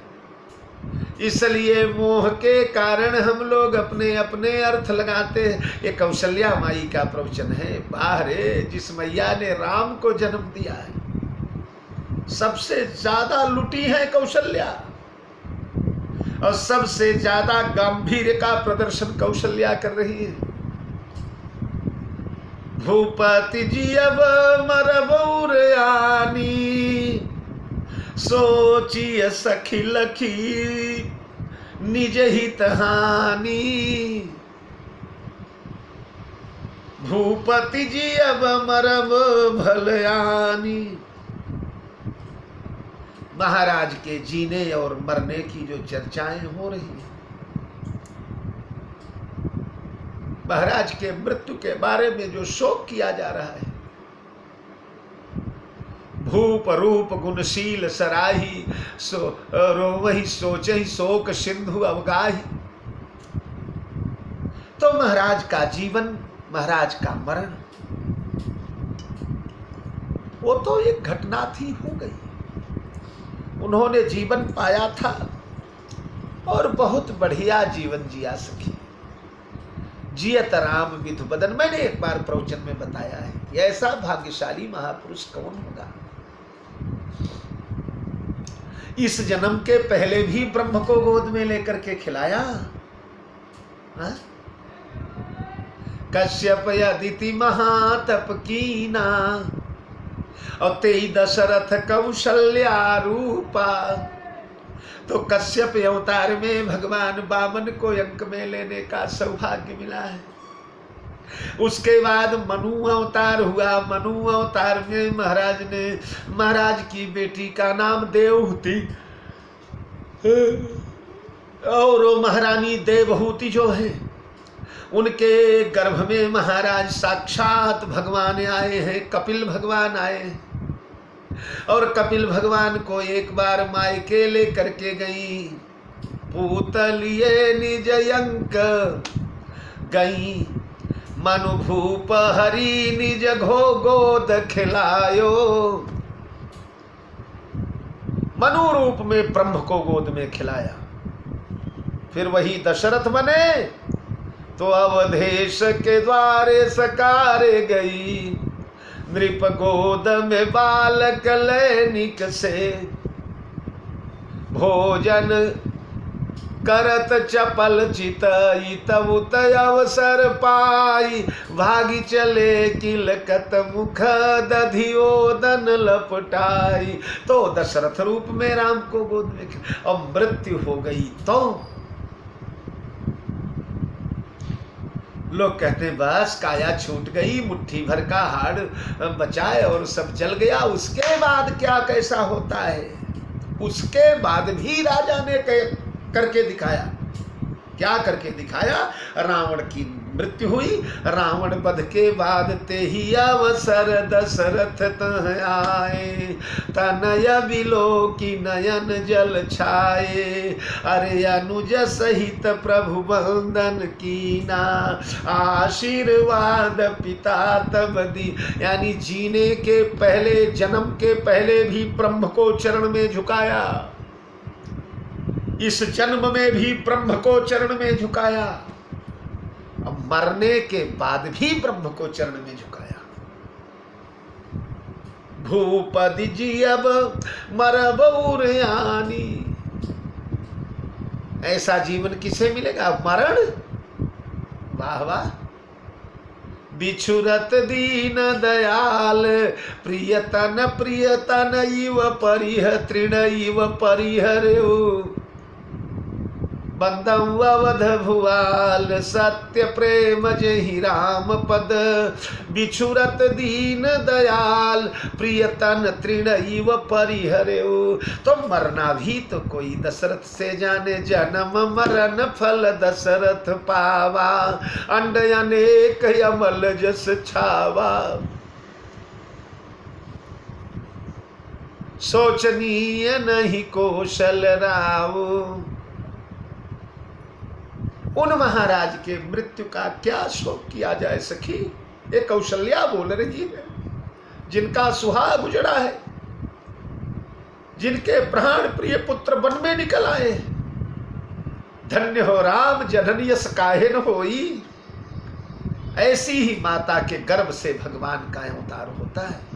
इसलिए मोह के कारण हम लोग अपने अपने अर्थ लगाते हैं। ये कौशल्या माई का प्रवचन है। बाहरे, जिस मैया ने राम को जन्म दिया है, सबसे ज्यादा लुटी है कौशल्या, और सबसे ज्यादा गंभीर का प्रदर्शन कौशल्या कर रही है। भूपति जी अब मरबौर आनी, सोचिए सखी लखी निज हित हानि। भूपति जी अब मरब भलयानी। महाराज के जीने और मरने की जो चर्चाएं हो रही हैं, महाराज के मृत्यु के बारे में जो शोक किया जा रहा है, भूप रूप गुणशील सराही, रोवहि सोचहि शोक सिंधु अवगाही। तो महाराज का जीवन, महाराज का मरण, वो तो एक घटना थी, हो गई। उन्होंने जीवन पाया था और बहुत बढ़िया जीवन जिया सकी। जियत राम विधु बदन। मैंने एक बार प्रवचन में बताया है कि ऐसा भाग्यशाली महापुरुष कौन होगा। इस जन्म के पहले भी ब्रह्म को गोद में लेकर के खिलाया। कश्यप अदिति महातप कीना, और तेई दशरथ कौशल्या रूपा। तो कश्यप अवतार में भगवान वामन को अंक में लेने का सौभाग्य मिला है। उसके बाद मनु अवतार हुआ। मनु अवतार में महाराज ने, महाराज की बेटी का नाम देवहूति, और महारानी देवहूति जो है, उनके गर्भ में महाराज साक्षात भगवान आए हैं, कपिल भगवान आए हैं। और कपिल भगवान को एक बार मायके लेकर के गई, पूतलिए निज अंक गई, मनु भूप हरि निज घो गोद खिलायो। मनु रूप में ब्रह्म को गोद में खिलाया। फिर वही दशरथ बने तो अवधेश के द्वारे सकारे गई, नृप गोद में बालक लैनिक से, भोजन करत चपल चित तब उत अवसर पाई, भागी चले किलकत मुख दधियोदन लपटाई। तो दशरथ रूप में राम को गोद में, अब मृत्यु हो गई तो लोग कहते हैं बस काया छूट गई, मुट्ठी भर का हाड़ बचाए और सब जल गया। उसके बाद क्या कैसा होता है, उसके बाद भी राजा ने करके दिखाया। क्या करके दिखाया? रावण की मृत्यु हुई, रावण वध के बाद ते ही अवसर दशरथ तह आए, तनय बिलो की नयन जल छाए, अरे अनुज सहित प्रभु बंदन कीना, आशीर्वाद पिता तब दी। यानी जीने के पहले, जन्म के पहले भी ब्रह्म को चरण में झुकाया, इस जन्म में भी ब्रह्म को चरण में झुकाया, अब मरने के बाद भी ब्रह्म को चरण में झुकाया। भूपति जी अब मरब उरयानी, ऐसा जीवन किसे मिलेगा? मरण। वाह वाह। बिछुरत दीन दयाल, प्रियतन इव परिह तृण इव परिहरऊ, बंदम अवध भुआल, सत्य प्रेम जहि राम पद, बिछुरत दीन दयाल, प्रियतन तृण इव परिहरऊ। तो मरना भी तो कोई दशरथ से जाने, जन्म मरण फल दशरथ पावा, अंड अनेक अमल जस छावा। सोचनीय नहीं कौशल राव, उन महाराज के मृत्यु का क्या शोक किया जाए सखी। ये कौशल्या बोल रही है, जिनका सुहाग उजड़ा है, जिनके प्राण प्रिय पुत्र वन में निकल आए। धन्य हो राम जननी यस काहे न होई। ऐसी ही माता के गर्भ से भगवान का अवतार होता है।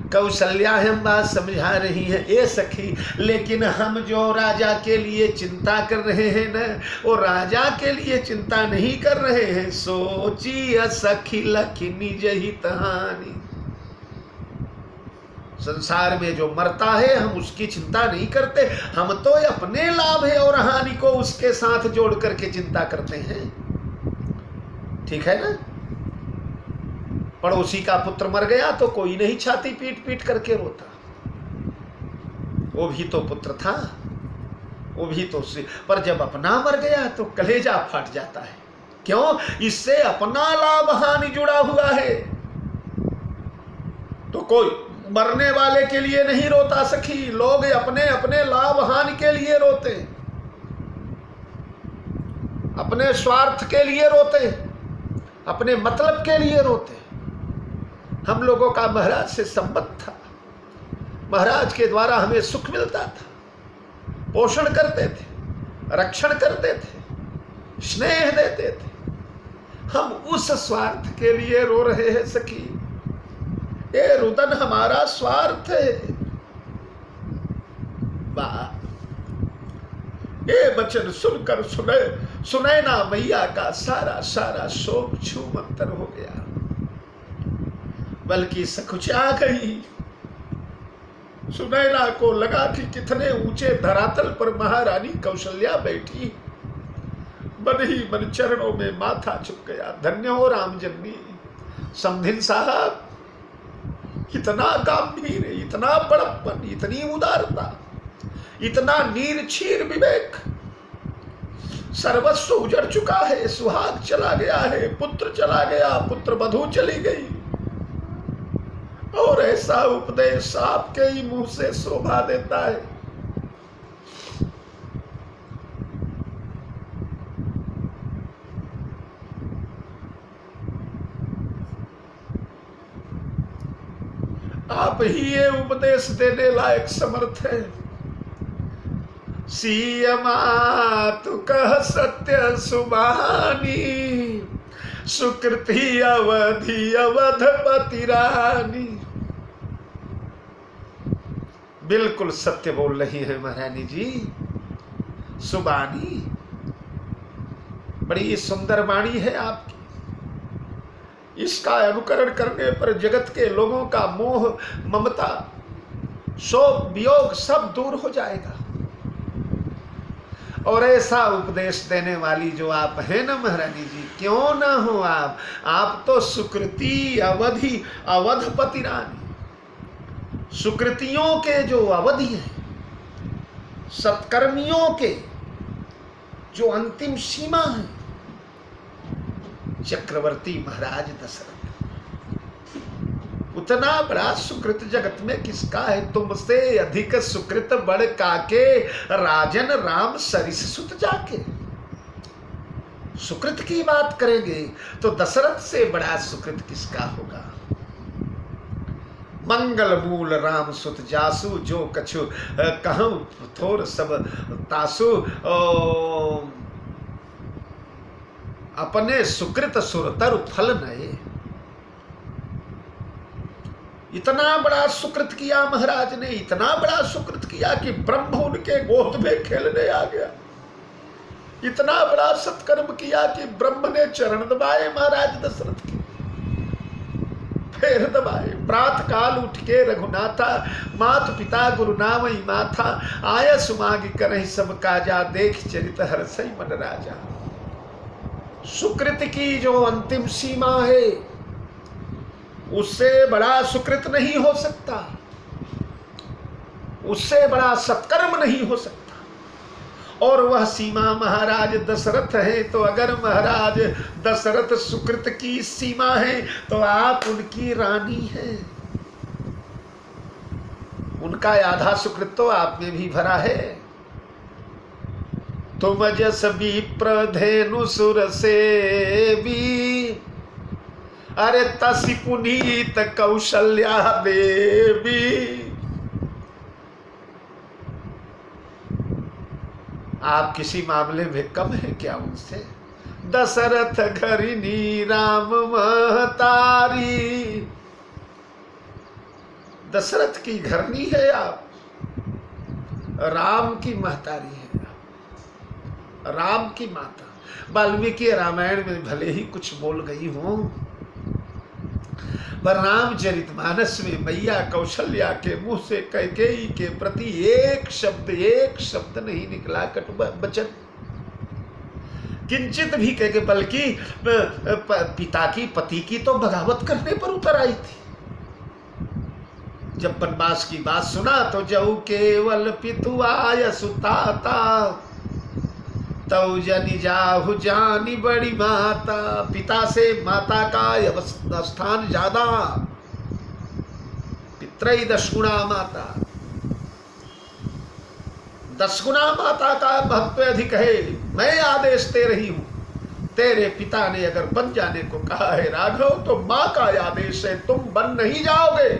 कौशल्या हम बात समझा रही है ए सखी, लेकिन हम जो राजा के लिए चिंता कर रहे हैं न, वो राजा के लिए चिंता नहीं कर रहे हैं। सोची सखी लखी निज हित हानि, संसार में जो मरता है हम उसकी चिंता नहीं करते, हम तो अपने लाभ है और हानि को उसके साथ जोड़ करके चिंता करते हैं। ठीक है ना? पड़ोसी का पुत्र मर गया तो कोई नहीं छाती पीट पीट करके रोता, वो भी तो पुत्र था, वो भी तो। पर जब अपना मर गया तो कलेजा फट जाता है। क्यों? इससे अपना लाभ हानि जुड़ा हुआ है। तो कोई मरने वाले के लिए नहीं रोता सखी, लोग अपने अपने लाभ हानि के लिए रोते, अपने स्वार्थ के लिए रोते, अपने मतलब के लिए रोते। हम लोगों का महाराज से संबंध था, महाराज के द्वारा हमें सुख मिलता था, पोषण करते थे, रक्षण करते थे, स्नेह देते थे। हम उस स्वार्थ के लिए रो रहे हैं सखी। ये रुदन हमारा स्वार्थ है। वाह, ये वचन सुनकर सुने ना मैया का सारा सारा शोक छू मंतर हो गया, बल्कि सकुचा गई। सुनैना को लगा कि कितने ऊंचे धरातल पर महारानी कौशल्या बैठी, मन ही मन चरणों में माथा झुक गया। धन्य हो राम जननी। समधिन साहब, इतना गंभीर, इतना बड़प्पन, इतनी उदारता, इतना नीरक्षीर विवेक। सर्वस्व उजड़ चुका है, सुहाग चला गया है, पुत्र चला गया, पुत्र वधू चली गई, और ऐसा उपदेश आपके ही मुंह से शोभा देता है। आप ही ये उपदेश देने लायक समर्थ है। सीयमा तु कह सत्य सुबानी, सुकृति अवधि अवधपति रानी। बिल्कुल सत्य बोल रही है महारानी जी सुबानी, बड़ी सुंदर वाणी है आपकी। इसका अनुकरण करने पर जगत के लोगों का मोह ममता शोक वियोग सब दूर हो जाएगा। और ऐसा उपदेश देने वाली जो आप हैं ना महारानी जी, क्यों ना हो आप तो सुकृति अवधि अवधपति रानी। सुकृतियों के जो अवधि हैं, सत्कर्मियों के जो अंतिम सीमा है, चक्रवर्ती महाराज दशरथ। उतना बड़ा सुकृत जगत में किसका है? तुमसे अधिक सुकृत बड़ काके राजन राम सरिस सुत जाके। सुकृत की बात करेंगे तो दशरथ से बड़ा सुकृत किसका होगा? मंगल मूल राम सुत जासु, जो कछु कहूं थोर सब तासु। अपने सुकृत सुरतर फल नए। इतना बड़ा सुकृत किया महाराज ने, इतना बड़ा सुकृत किया कि ब्रह्म उनके गोद में खेलने आ गया। इतना बड़ा सत्कर्म किया कि ब्रह्म ने चरण दबाए महाराज दशरथ के, फिर दबाए। प्रात काल उठ के रघुनाथा, मात पिता गुरु नाम ही माथा। आय सुमाग करहि सब काजा, देख चरित हर्षई मन राजा। सुकृत की जो अंतिम सीमा है, उससे बड़ा सुकृत नहीं हो सकता, उससे बड़ा सत्कर्म नहीं हो सकता। और वह सीमा महाराज दशरथ है। तो अगर महाराज दशरथ सुकृत की सीमा है तो आप उनकी रानी हैं। उनका आधा सुकृत तो आप में भी भरा है। तुम जस विप्र धेनु सुर से भी, अरे तसी पुनीत कौशल्या देवी। आप किसी मामले में कम है क्या उनसे? दशरथ घरिनी राम महतारी। दशरथ की घरनी है आप, राम की महतारी है, राम की माता। वाल्मीकि रामायण में भले ही कुछ बोल गई हूं, पर रामचरितमानस में मैया कौशल्या के मुंह से कैकेयी के प्रति एक शब्द नहीं निकला, कटु वचन किंचित भी कह के। बल्कि पिता की पति की तो बगावत करने पर उतर आई थी। जब वनवास की बात सुना तो जऊ केवल पितु आय सुताता, तौ जनि जाहु जानी बड़ी माता। पिता से माता का स्थान ज्यादा, पितृ 10 गुणा माता, 10 गुणा माता का महत्व अधिक है। मैं आदेश दे रही हूं, तेरे पिता ने अगर बन जाने को कहा है राघव, तो मां का आदेश है, तुम बन नहीं जाओगे।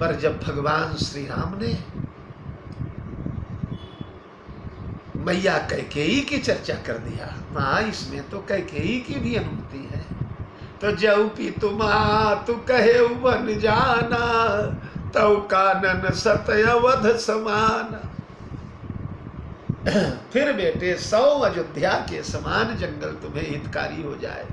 पर जब भगवान श्री राम ने मैया कैकेयी की चर्चा कर दिया, मां इसमें तो कैकेयी की भी अनुमति है, तो जऊ पितु मातु कहे बन जाना, तौ कानन सतयवध समान। फिर बेटे 100 अयोध्या के समान जंगल तुम्हें हितकारी हो जाए।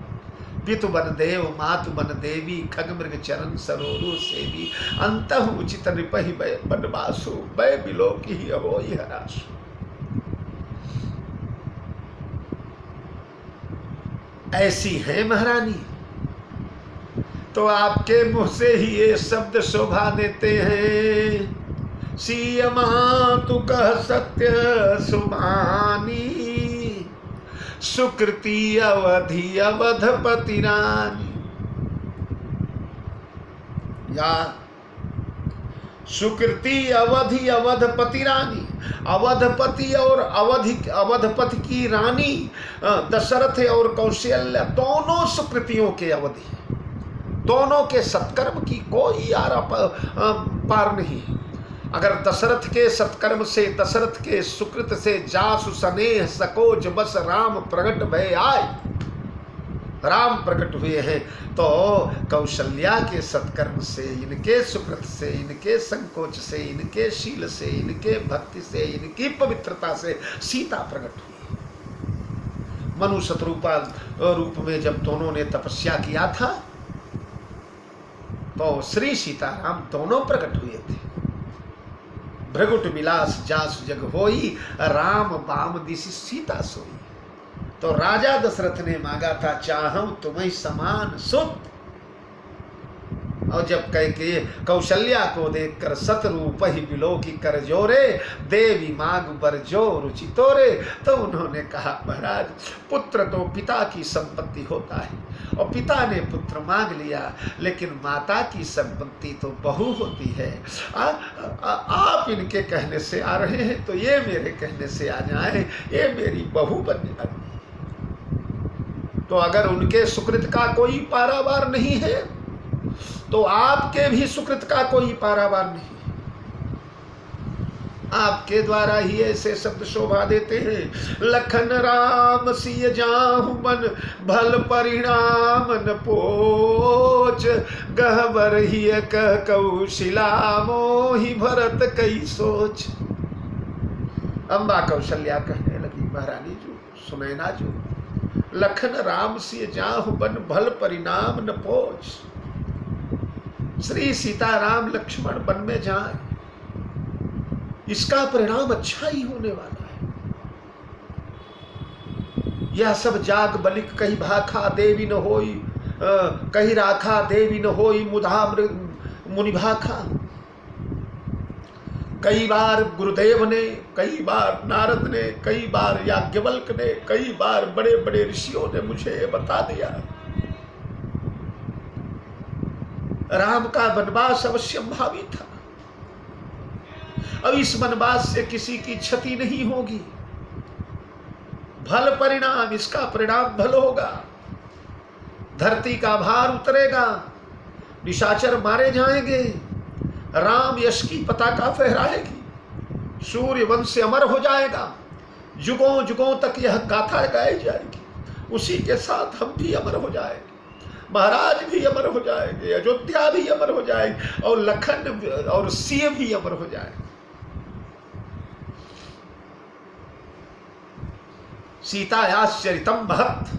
पितु बन देव मातु बन देवी, खग मृग चरण सरोरु सेवी। अंतः उचित निपहि बनवासु, वै बिलो की होई हरासु। ऐसी है महारानी, तो आपके मुंह से ही ये शब्द शोभा देते हैं। सीय मातु कह सत्य सुमानी, सुकृति अवधि अवधपति रानी। या सुकृति अवधि अवधपति रानी, अवधपति और अवधपति की रानी दशरथ और कौशल्या दोनों सुकृतियों के अवधि है। दोनों के सत्कर्म की कोई पार नहीं है। अगर दशरथ के सत्कर्म से, दशरथ के सुकृत से जासु स्नेह सकोच बस राम प्रगट भय आए, राम प्रकट हुए हैं, तो कौशल्या के सत्कर्म से, इनके सुकृत से, इनके संकोच से, इनके शील से, इनके भक्ति से, इनकी पवित्रता से सीता प्रकट हुई। मनु शत्रुपा रूप में जब दोनों ने तपस्या किया था तो श्री सीताराम दोनों प्रकट हुए थे। भृगुट विलास जासु जग होई, राम बाम दिसि सीता सोई। तो राजा दशरथ ने मांगा था, चाहूं तुम्हें समान सुत। और जब कह के कौशल्या को देखकर सतरूप ही बिलो की कर जोरे, देवी मांग बर जो रुचि तोरे। तो उन्होंने कहा, महाराज पुत्र तो पिता की संपत्ति होता है, और पिता ने पुत्र मांग लिया, लेकिन माता की संपत्ति तो बहू होती है। आप इनके कहने से आ रहे हैं तो ये मेरे कहने से आ जाए, ये मेरी बहू बन जाए। तो अगर उनके सुकृत का कोई पारावार नहीं है तो आपके भी सुकृत का कोई पारावार नहीं। आपके द्वारा ही ऐसे शब्द शोभा देते हैं, लखन राम सिय जाहु मन भल परिणाम न पोच, गहबर ही कह कौशिला मोहि भरत कई सोच। अम्बा कौशल्या कहने लगी, महारानी जो सुनैना जो, लखन राम सिय जाहु मन भल परिणाम न पोच। श्री सीताराम लक्ष्मण वन में जाए, इसका परिणाम अच्छा ही होने वाला है। यह सब जाग बलिक कही भाखा देवी न होई, कही राखा देवी न होई मुधा मुनि भाखा। कई बार गुरुदेव ने, कई बार नारद ने, कई बार याज्ञवल्क ने, कई बार बड़े बड़े ऋषियों ने मुझे ये बता दिया, राम का वनवास अवश्य भावी था। अब इस वनवास से किसी की क्षति नहीं होगी, भल परिणाम, इसका परिणाम भल होगा। धरती का भार उतरेगा, निशाचर मारे जाएंगे, राम यश की पताका फहराएगी, सूर्य वंश अमर हो जाएगा, युगों युगों तक यह गाथा गाई जाएगी। उसी के साथ हम भी अमर हो जाएंगे, महाराज भी अमर हो जाएंगे, अयोध्या भी अमर हो जाएगी, और लखन और सिंह भी अमर हो जाएंगे। सीतायाश्चरितम महत्।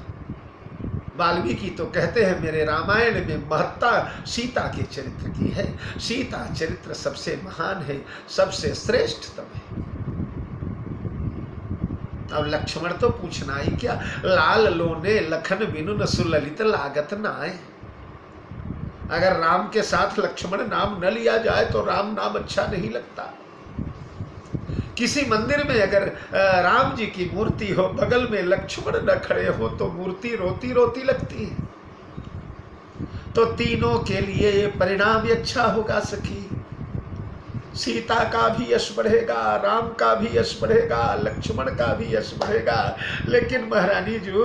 वाल्मीकि तो कहते हैं मेरे रामायण में महत्ता सीता के चरित्र की है। सीता चरित्र सबसे महान है, सबसे श्रेष्ठतम है। अब लक्ष्मण तो पूछना ही क्या, लाल लोने लखन बिनु न सुललित लागत नाय। अगर राम के साथ लक्ष्मण नाम न लिया जाए तो राम नाम अच्छा नहीं लगता। किसी मंदिर में अगर राम जी की मूर्ति हो, बगल में लक्ष्मण न खड़े हो तो मूर्ति रोती रोती लगती है। तो तीनों के लिए ये परिणाम ही अच्छा होगा सखी। सीता का भी यश बढ़ेगा, राम का भी यश बढ़ेगा, लक्ष्मण का भी यश बढ़ेगा। लेकिन महारानी जो,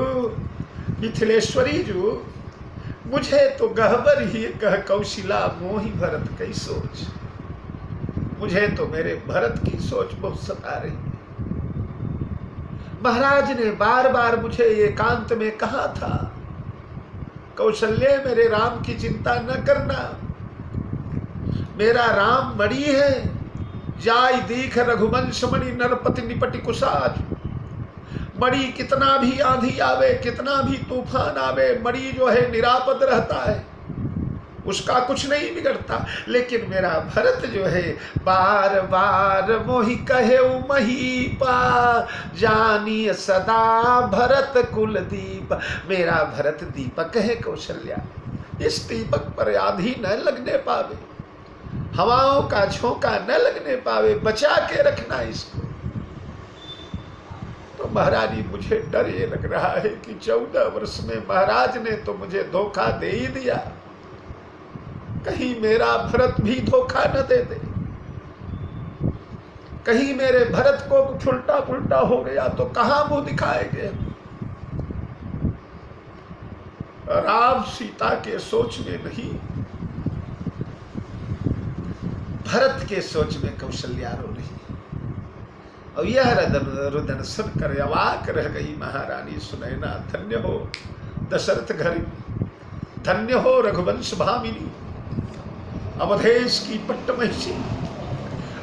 मिथिलेश्वरी जो, मुझे तो गहबर ही कह कौशिला मोहि भरत कई सोच। मुझे तो मेरे भरत की सोच बहुत सता रही है। महाराज ने बार बार मुझे एकांत में कहा था, कौशल्य मेरे राम की चिंता न करना, मेरा राम मणि है, जाय दीख रघुवंश मणि नरपति निपटि कुशाज। मणि कितना भी आंधी आवे, कितना भी तूफान आवे, मणि जो है निरापद रहता है, उसका कुछ नहीं बिगड़ता। लेकिन मेरा भरत जो है बार बार मोहि कहे महीपा, जानिए सदा भरत कुल दीप। मेरा भरत दीपक है कौशल्या, इस दीपक पर आंधी न लगने पावे, हवाओं का झोंका न लगने पावे, बचा के रखना इसको। तो महारानी मुझे डर ये लग रहा है कि 14 वर्ष में महाराज ने तो मुझे धोखा दे ही दिया, कहीं मेरा भरत भी धोखा न दे दे। कहीं मेरे भरत को कुछ उल्टा पुल्टा हो गया तो कहां मुंह दिखाएंगे। राम सीता के सोच में नहीं, भरत के सोच में कौशल्या रो रही, और यह रुदन सुनकर अवाक रह गई महारानी सुनैना। धन्य हो दशरथ घर, धन्य हो रघुवंश भामिनी, अवधेश की पट्टमहिषी,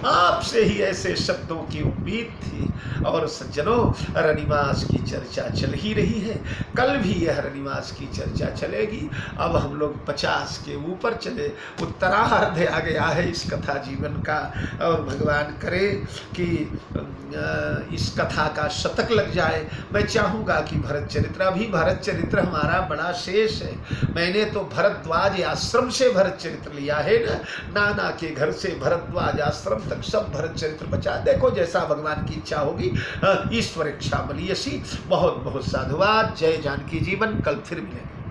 आपसे ही ऐसे शब्दों की उम्मीद थी। और सज्जनों, रनिवास की चर्चा चल ही रही है, कल भी यह रनिवास की चर्चा चलेगी। अब हम लोग 50 के ऊपर चले, उत्तरार्ध आ गया है इस कथा जीवन का, और भगवान करे कि इस कथा का शतक लग जाए। मैं चाहूँगा कि भरत चरित्र, अभी भरत चरित्र हमारा बड़ा शेष है। मैंने तो भरद्वाज आश्रम से भरत चरित्र लिया है ना, नाना के घर से भरद्वाज आश्रम तक सब भरत चरित्र बचा। देखो जैसा भगवान की इच्छा होगी, ईश्वर इच्छा बलियसी। बहुत बहुत साधुवाद। जय जानकी जीवन। कल फिर मिलेंगे।